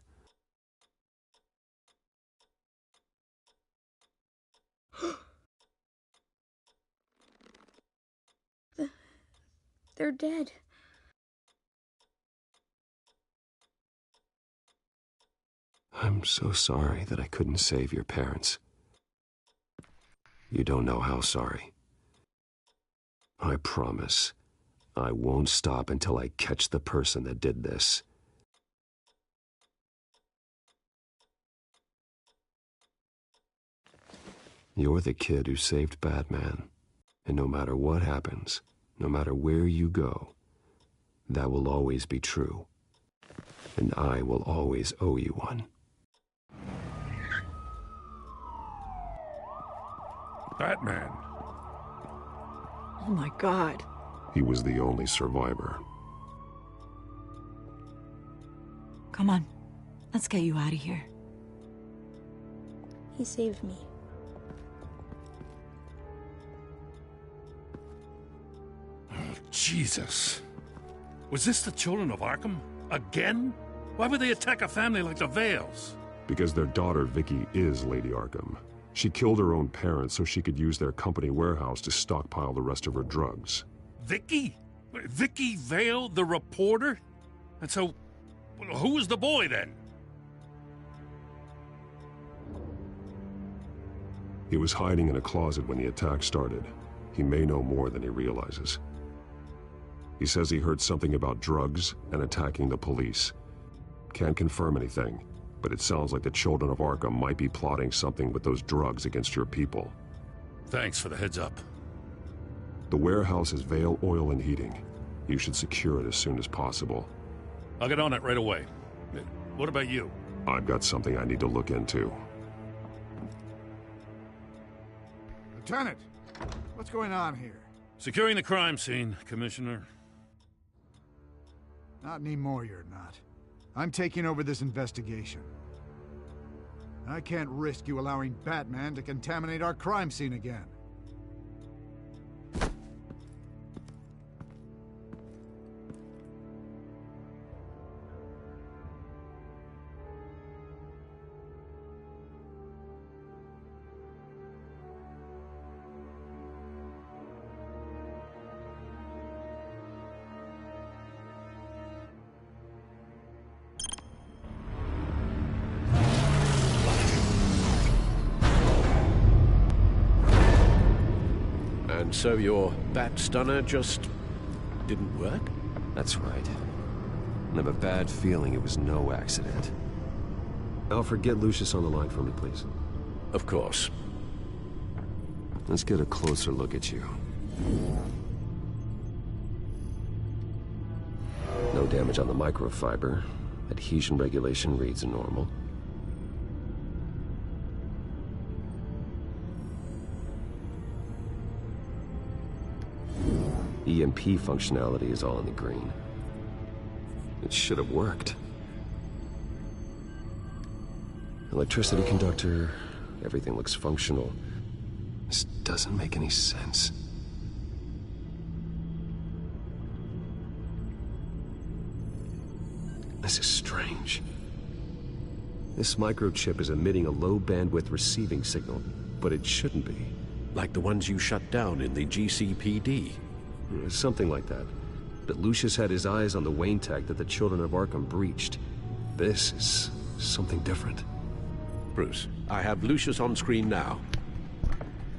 They're dead. I'm so sorry that I couldn't save your parents. You don't know how sorry. I promise, I won't stop until I catch the person that did this. You're the kid who saved Batman, and no matter what happens, no matter where you go, that will always be true, and I will always owe you one. Batman. Oh my God. He was the only survivor. Come on, let's get you out of here. He saved me. Jesus. Was this the children of Arkham? Again? Why would they attack a family like the Vales? Because their daughter, Vicky, is Lady Arkham. She killed her own parents so she could use their company warehouse to stockpile the rest of her drugs. Vicky? Vicky Vale, the reporter? And so, who was the boy then? He was hiding in a closet when the attack started. He may know more than he realizes. He says he heard something about drugs and attacking the police. Can't confirm anything, but it sounds like the children of Arkham might be plotting something with those drugs against your people. Thanks for the heads up. The warehouse is Vale Oil and Heating. You should secure it as soon as possible. I'll get on it right away. What about you? I've got something I need to look into. Lieutenant, what's going on here? Securing the crime scene, Commissioner. Not anymore, you're not. I'm taking over this investigation. I can't risk you allowing Batman to contaminate our crime scene again. And so your bat stunner just didn't work? That's right. I have a bad feeling it was no accident. Alfred, get Lucius on the line for me, please. Of course. Let's get a closer look at you. No damage on the microfiber. Adhesion regulation reads normal. EMP functionality is all in the green. It should have worked. Electricity conductor, everything looks functional. This doesn't make any sense. This is strange. This microchip is emitting a low bandwidth receiving signal, but it shouldn't be. Like the ones you shut down in the GCPD. Something like that. But Lucius had his eyes on the Wayne tag that the Children of Arkham breached. This is something different. Bruce, I have Lucius on screen now.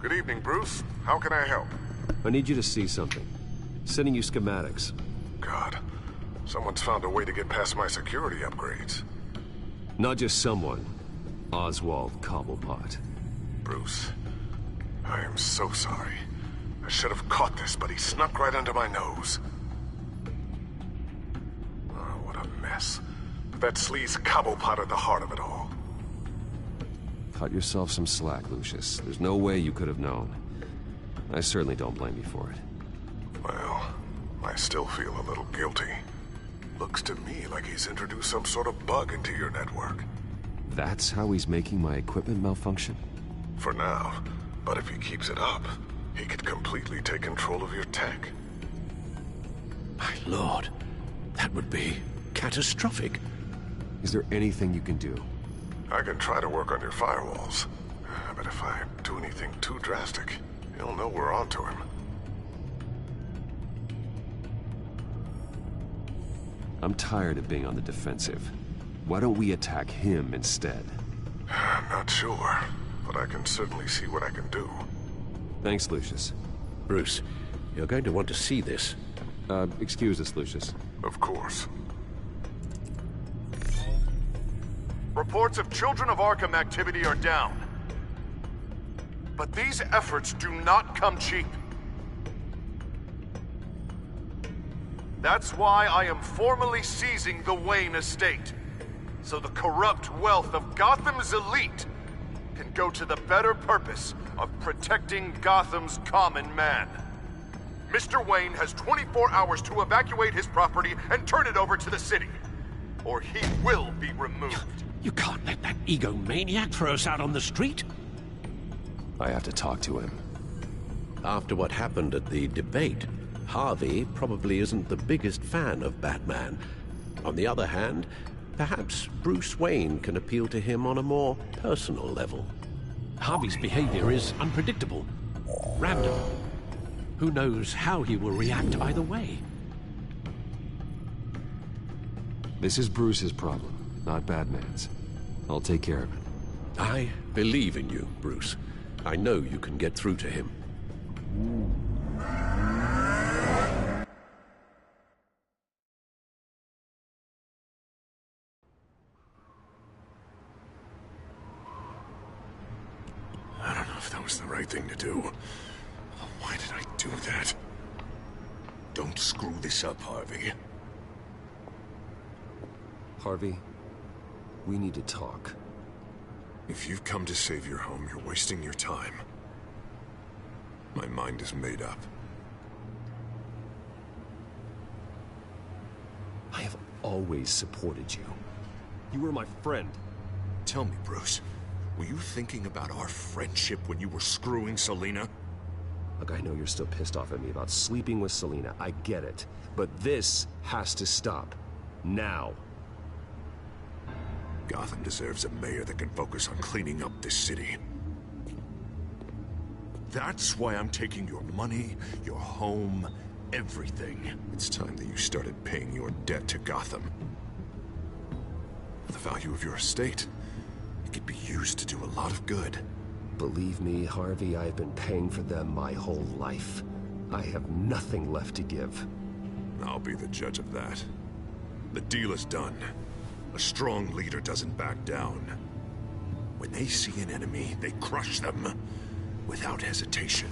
Good evening, Bruce. How can I help? I need you to see something. Sending you schematics. God, someone's found a way to get past my security upgrades. Not just someone. Oswald Cobblepot. Bruce, I am so sorry. I should have caught this, but he snuck right under my nose. Oh, what a mess. That sleaze Cobblepot at the heart of it all. Cut yourself some slack, Lucius. There's no way you could have known. I certainly don't blame you for it. Well, I still feel a little guilty. Looks to me like he's introduced some sort of bug into your network. That's how he's making my equipment malfunction? For now, but if he keeps it up, he could completely take control of your tech. My lord, that would be catastrophic. Is there anything you can do? I can try to work on your firewalls. But if I do anything too drastic, he'll know we're onto him. I'm tired of being on the defensive. Why don't we attack him instead? I'm not sure, but I can certainly see what I can do. Thanks, Lucius. Bruce, you're going to want to see this. Excuse us, Lucius. Of course. Reports of Children of Arkham activity are down. But these efforts do not come cheap. That's why I am formally seizing the Wayne estate, so the corrupt wealth of Gotham's elite can go to the better purpose of protecting Gotham's common man. Mr. Wayne has 24 hours to evacuate his property and turn it over to the city, or he will be removed. You can't let that egomaniac throw us out on the street. I have to talk to him. After what happened at the debate, Harvey probably isn't the biggest fan of Batman. On the other hand, perhaps Bruce Wayne can appeal to him on a more personal level. Harvey's behavior is unpredictable, random. Who knows how he will react either way? This is Bruce's problem, not Batman's. I'll take care of it. I believe in you, Bruce. I know you can get through to him. I don't know if That was the right thing to do. Why did I do that? Don't screw this up, Harvey. Harvey, we need to talk. If you've come to save your home, you're wasting your time. My mind is made up. I have always supported you. You were my friend. Tell me, Bruce, were you thinking about our friendship when you were screwing Selina? Look, I know you're still pissed off at me about sleeping with Selina. I get it. But this has to stop. Now. Gotham deserves a mayor that can focus on cleaning up this city. That's why I'm taking your money, your home, everything. It's time that you started paying your debt to Gotham. For the value of your estate, it could be used to do a lot of good. Believe me, Harvey, I've been paying for them my whole life. I have nothing left to give. I'll be the judge of that. The deal is done. A strong leader doesn't back down. When they see an enemy, they crush them without hesitation.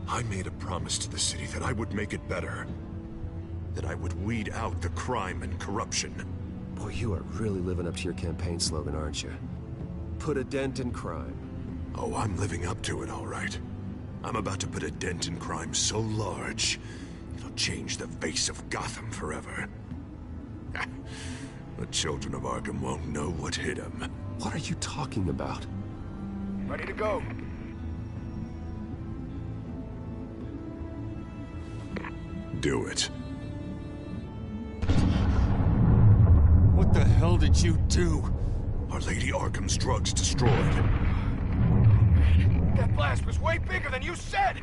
I made a promise to the city that I would make it better. That I would weed out the crime and corruption. Boy, you are really living up to your campaign slogan, aren't you? Put a dent in crime. Oh, I'm living up to it, all right. I'm about to put a dent in crime so large, it'll change the face of Gotham forever. The children of Arkham won't know what hit them. What are you talking about? Ready to go. Do it. What the hell did you do? Our Lady Arkham's drugs destroyed. Man, that blast was way bigger than you said!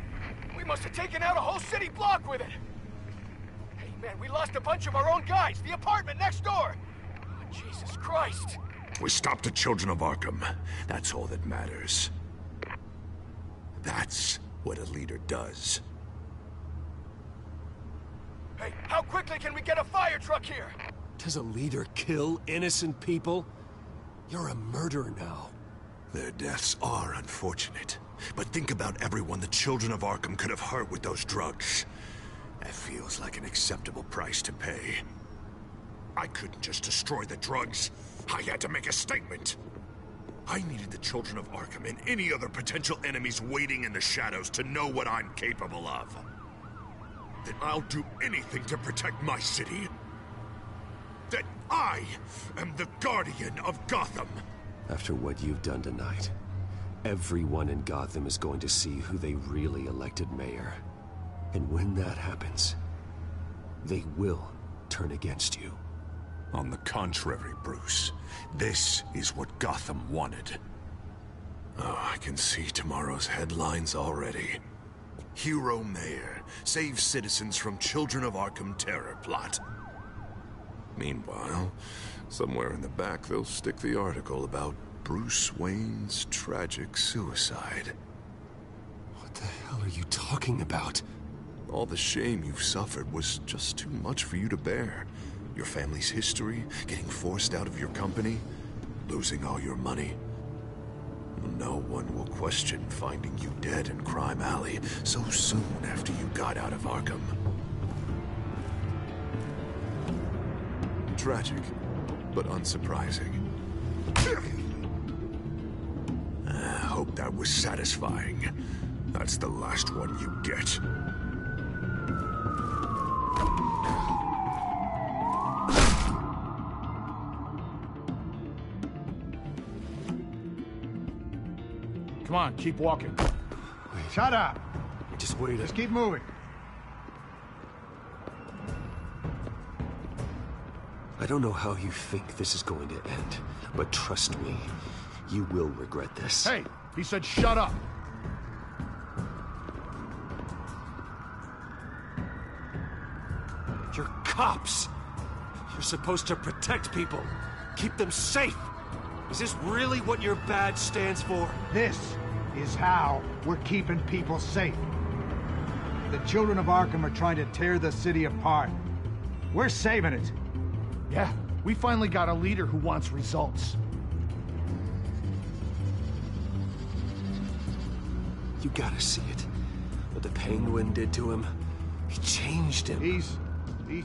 We must have taken out a whole city block with it! Hey man, we lost a bunch of our own guys! The apartment next door! Oh, Jesus Christ! We stopped the children of Arkham. That's all that matters. That's what a leader does. Hey, how quickly can we get a fire truck here? Does a leader kill innocent people? You're a murderer now. Their deaths are unfortunate. But think about everyone the children of Arkham could have hurt with those drugs. That feels like an acceptable price to pay. I couldn't just destroy the drugs. I had to make a statement. I needed the children of Arkham and any other potential enemies waiting in the shadows to know what I'm capable of. That I'll do anything to protect my city. That I am the guardian of Gotham. After what you've done tonight, everyone in Gotham is going to see who they really elected mayor. And when that happens, they will turn against you. On the contrary, Bruce, this is what Gotham wanted. Oh, I can see tomorrow's headlines already. Hero Mayor saves citizens from Children of Arkham terror plot. Meanwhile, somewhere in the back they'll stick the article about Bruce Wayne's tragic suicide. What the hell are you talking about? All the shame you've suffered was just too much for you to bear. Your family's history, getting forced out of your company, losing all your money. No one will question finding you dead in Crime Alley so soon after you got out of Arkham. Tragic, but unsurprising. I hope that was satisfying. That's the last one you get. Come on, keep walking. Shut up! Just wait. Just keep moving. I don't know how you think this is going to end, but trust me, you will regret this. Hey, he said shut up! You're cops! You're supposed to protect people, keep them safe! Is this really what your badge stands for? This is how we're keeping people safe. The children of Arkham are trying to tear the city apart. We're saving it. Yeah, we finally got a leader who wants results. You gotta see it. What the Penguin did to him. He changed him. He's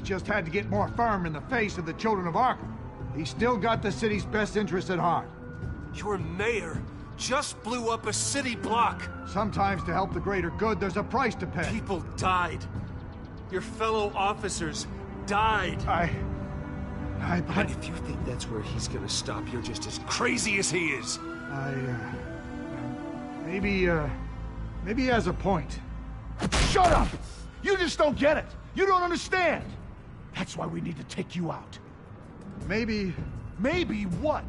just had to get more firm in the face of the children of Arkham. He's still got the city's best interests at heart. Your mayor just blew up a city block. Sometimes to help the greater good, there's a price to pay. People died. Your fellow officers died. And if you think that's where he's gonna stop, you're just as crazy as he is. Maybe he has a point. Shut up! You just don't get it. You don't understand. That's why we need to take you out. Maybe... Maybe what?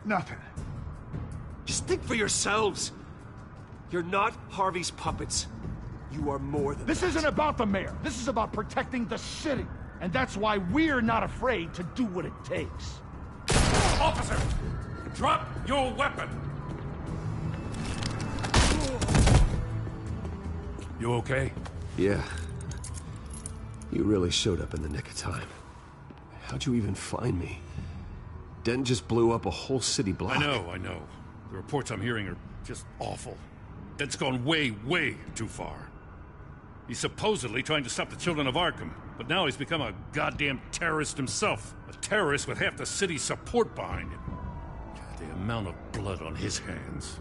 Nothing. Just think for yourselves. You're not Harvey's puppets. You are more than This isn't about the mayor. This is about protecting the city. And that's why we're not afraid to do what it takes. Officer! Drop your weapon! You okay? Yeah. You really showed up in the nick of time. How'd you even find me? Dent just blew up a whole city block. I know. The reports I'm hearing are just awful. Dent's gone way, way too far. He's supposedly trying to stop the children of Arkham, but now he's become a goddamn terrorist himself. A terrorist with half the city's support behind him. The amount of blood on his hands.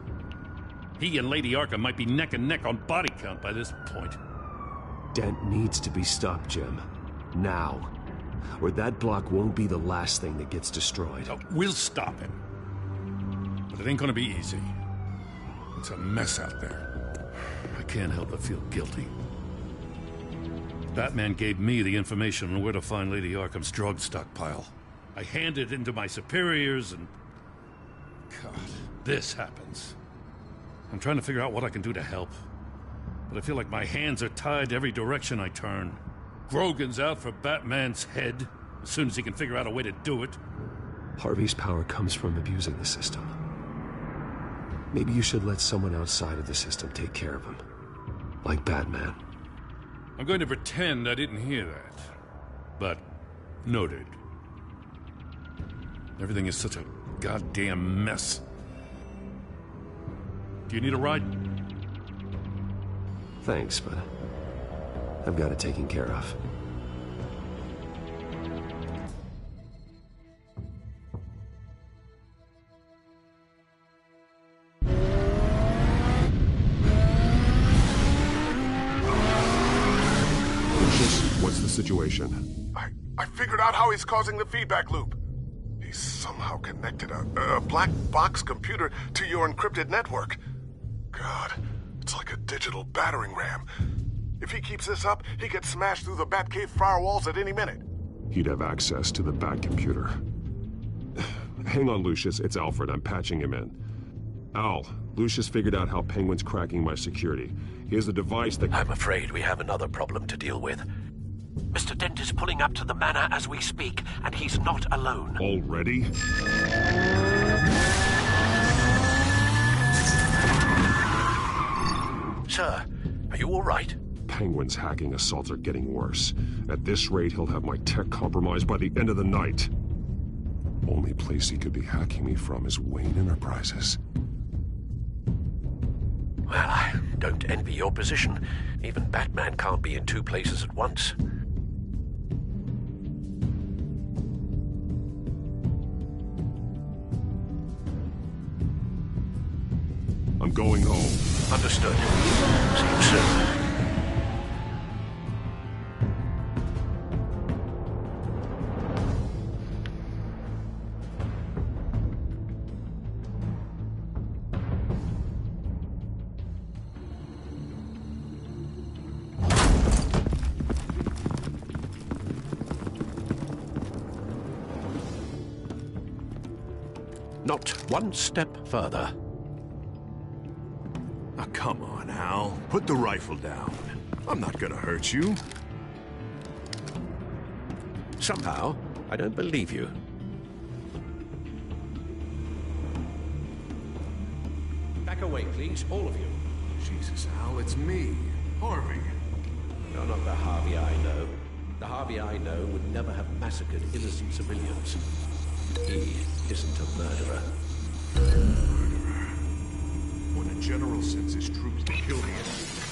He and Lady Arkham might be neck and neck on body count by this point. Dent needs to be stopped, Jim. Now. Or that block won't be the last thing that gets destroyed. We'll stop him. But it ain't gonna be easy. It's a mess out there. I can't help but feel guilty. Batman gave me the information on where to find Lady Arkham's drug stockpile. I handed it into my superiors and... God, this happens. I'm trying to figure out what I can do to help. But I feel like my hands are tied every direction I turn. Grogan's out for Batman's head, as soon as he can figure out a way to do it. Harvey's power comes from abusing the system. Maybe you should let someone outside of the system take care of him. Like Batman. I'm going to pretend I didn't hear that. But, noted. Everything is such a goddamn mess. Do you need a ride? Thanks, but I've got it taken care of. What's the situation? I figured out how he's causing the feedback loop. He's somehow connected a black box computer to your encrypted network. God, it's like a digital battering ram. If he keeps this up, he could smash through the Batcave firewalls at any minute. He'd have access to the Bat computer. Hang on, Lucius. It's Alfred. I'm patching him in. Al, Lucius figured out how Penguin's cracking my security. He has a device that... I'm afraid we have another problem to deal with. Mr. Dent is pulling up to the manor as we speak, and he's not alone. Already? Sir, are you all right? Penguin's hacking assaults are getting worse. At this rate, he'll have my tech compromised by the end of the night. Only place he could be hacking me from is Wayne Enterprises. Well, I don't envy your position. Even Batman can't be in two places at once. I'm going home. Understood. See you soon. Not one step further. Now, come on, Al. Put the rifle down. I'm not gonna hurt you. Somehow, I don't believe you. Back away, please, all of you. Jesus, Al, it's me, Harvey. You're not the Harvey I know. The Harvey I know would never have massacred innocent civilians. He isn't a murderer. One of general sends his troops to kill the enemy,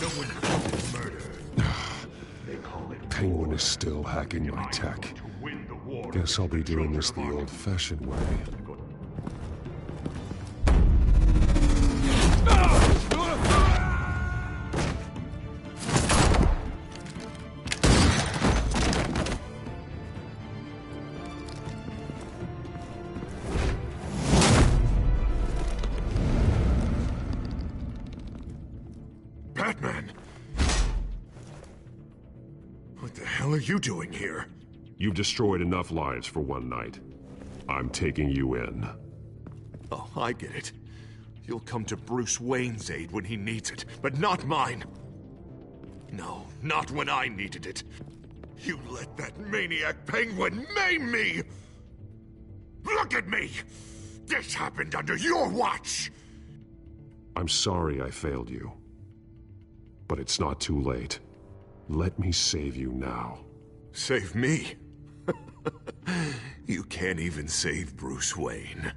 no one calls it murder. They call it Penguin is still hacking my tech. Guess I'll be doing this the old-fashioned way. Batman! What the hell are you doing here? You've destroyed enough lives for one night. I'm taking you in. Oh, I get it. You'll come to Bruce Wayne's aid when he needs it, but not mine. No, not when I needed it. You let that maniac Penguin maim me! Look at me! This happened under your watch! I'm sorry I failed you. But it's not too late. Let me save you now. Save me? You can't even save Bruce Wayne.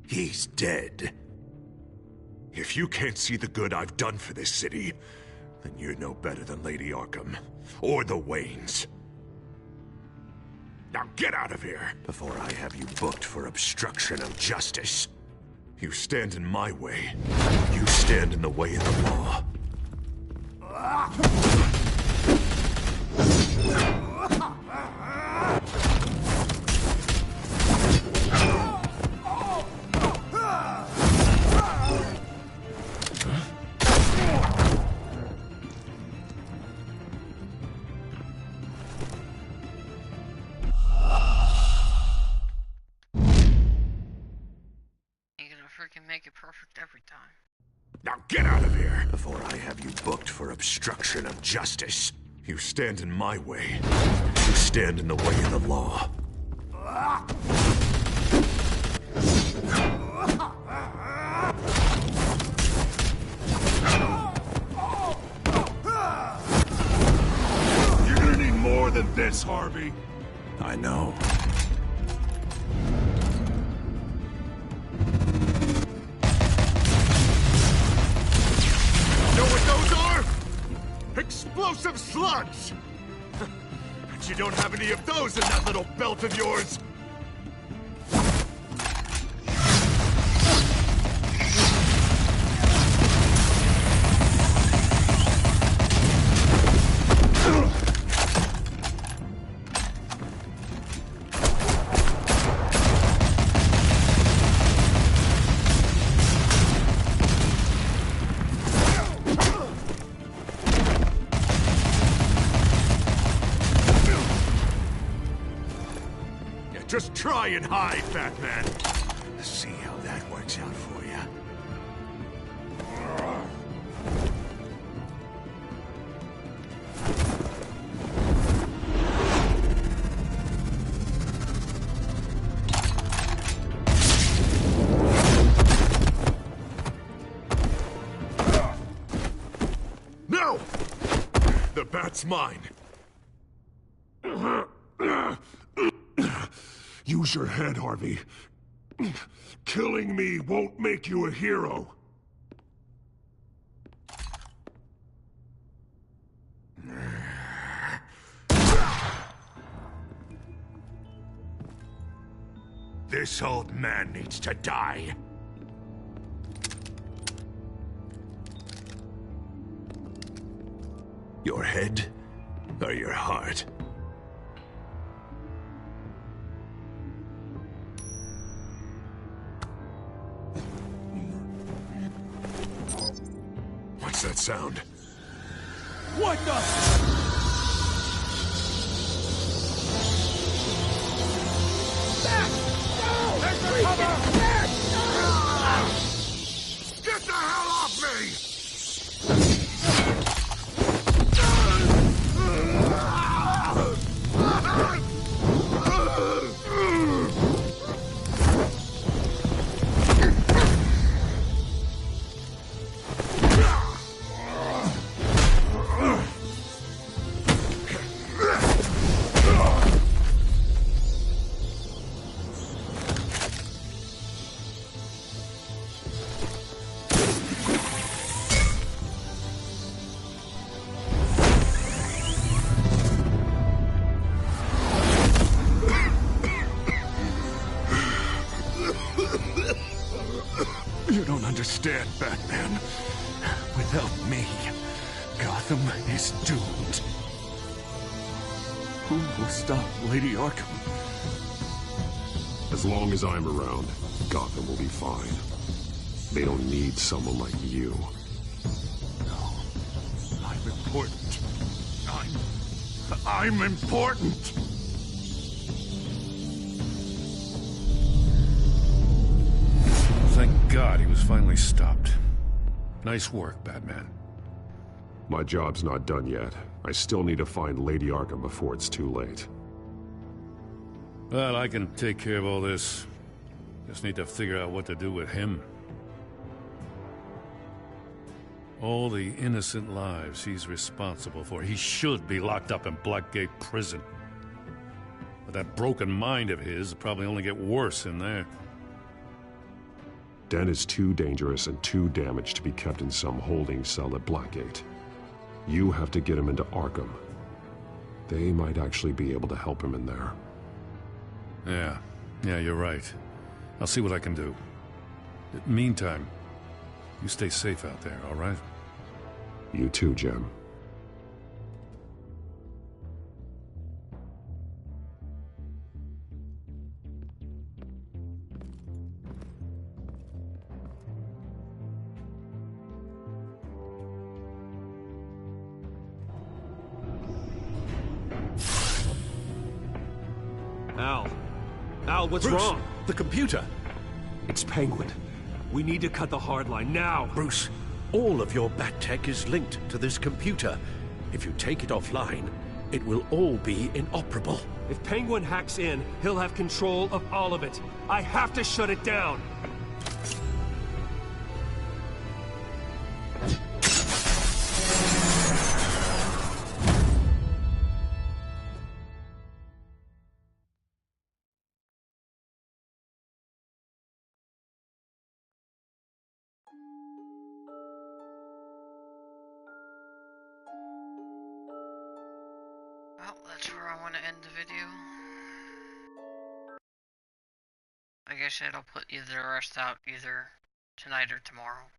He's dead. If you can't see the good I've done for this city, then you're no better than Lady Arkham, or the Waynes. Now get out of here, before I have you booked for obstruction of justice. You stand in my way. You stand in the way of the law. Freaking make it perfect every time. Now get out of here, before I have you booked for obstruction of justice. You stand in my way. You stand in the way of the law. You're gonna need more than this, Harvey. I know. Explosive slugs! But you don't have any of those in that little belt of yours! Just try and hide, Batman. See how that works out for you. No! The bat's mine. Use your head, Harvey. Killing me won't make you a hero. This old man needs to die. Your head or your heart? What's that sound? What the? Get the hell off me! understand, Batman. Without me, Gotham is doomed. Who will stop Lady Arkham? As long as I'm around, Gotham will be fine. They don't need someone like you. No. I'm important. I'm important! Thank God he was finally stopped. Nice work, Batman. My job's not done yet. I still need to find Lady Arkham before it's too late. Well, I can take care of all this. Just need to figure out what to do with him. All the innocent lives he's responsible for. He should be locked up in Blackgate Prison. But that broken mind of his will probably only get worse in there. Den is too dangerous and too damaged to be kept in some holding cell at Blackgate. You have to get him into Arkham. They might actually be able to help him in there. Yeah, you're right. I'll see what I can do. Meantime, you stay safe out there, all right? You too, Jim. Al, what's Bruce, wrong? The computer. It's Penguin. We need to cut the hard line now. Bruce, all of your bat tech is linked to this computer. If you take it offline, it will all be inoperable. If Penguin hacks in, he'll have control of all of it. I have to shut it down. Well, that's where I want to end the video. Like I said, I'll put either the rest out either tonight or tomorrow.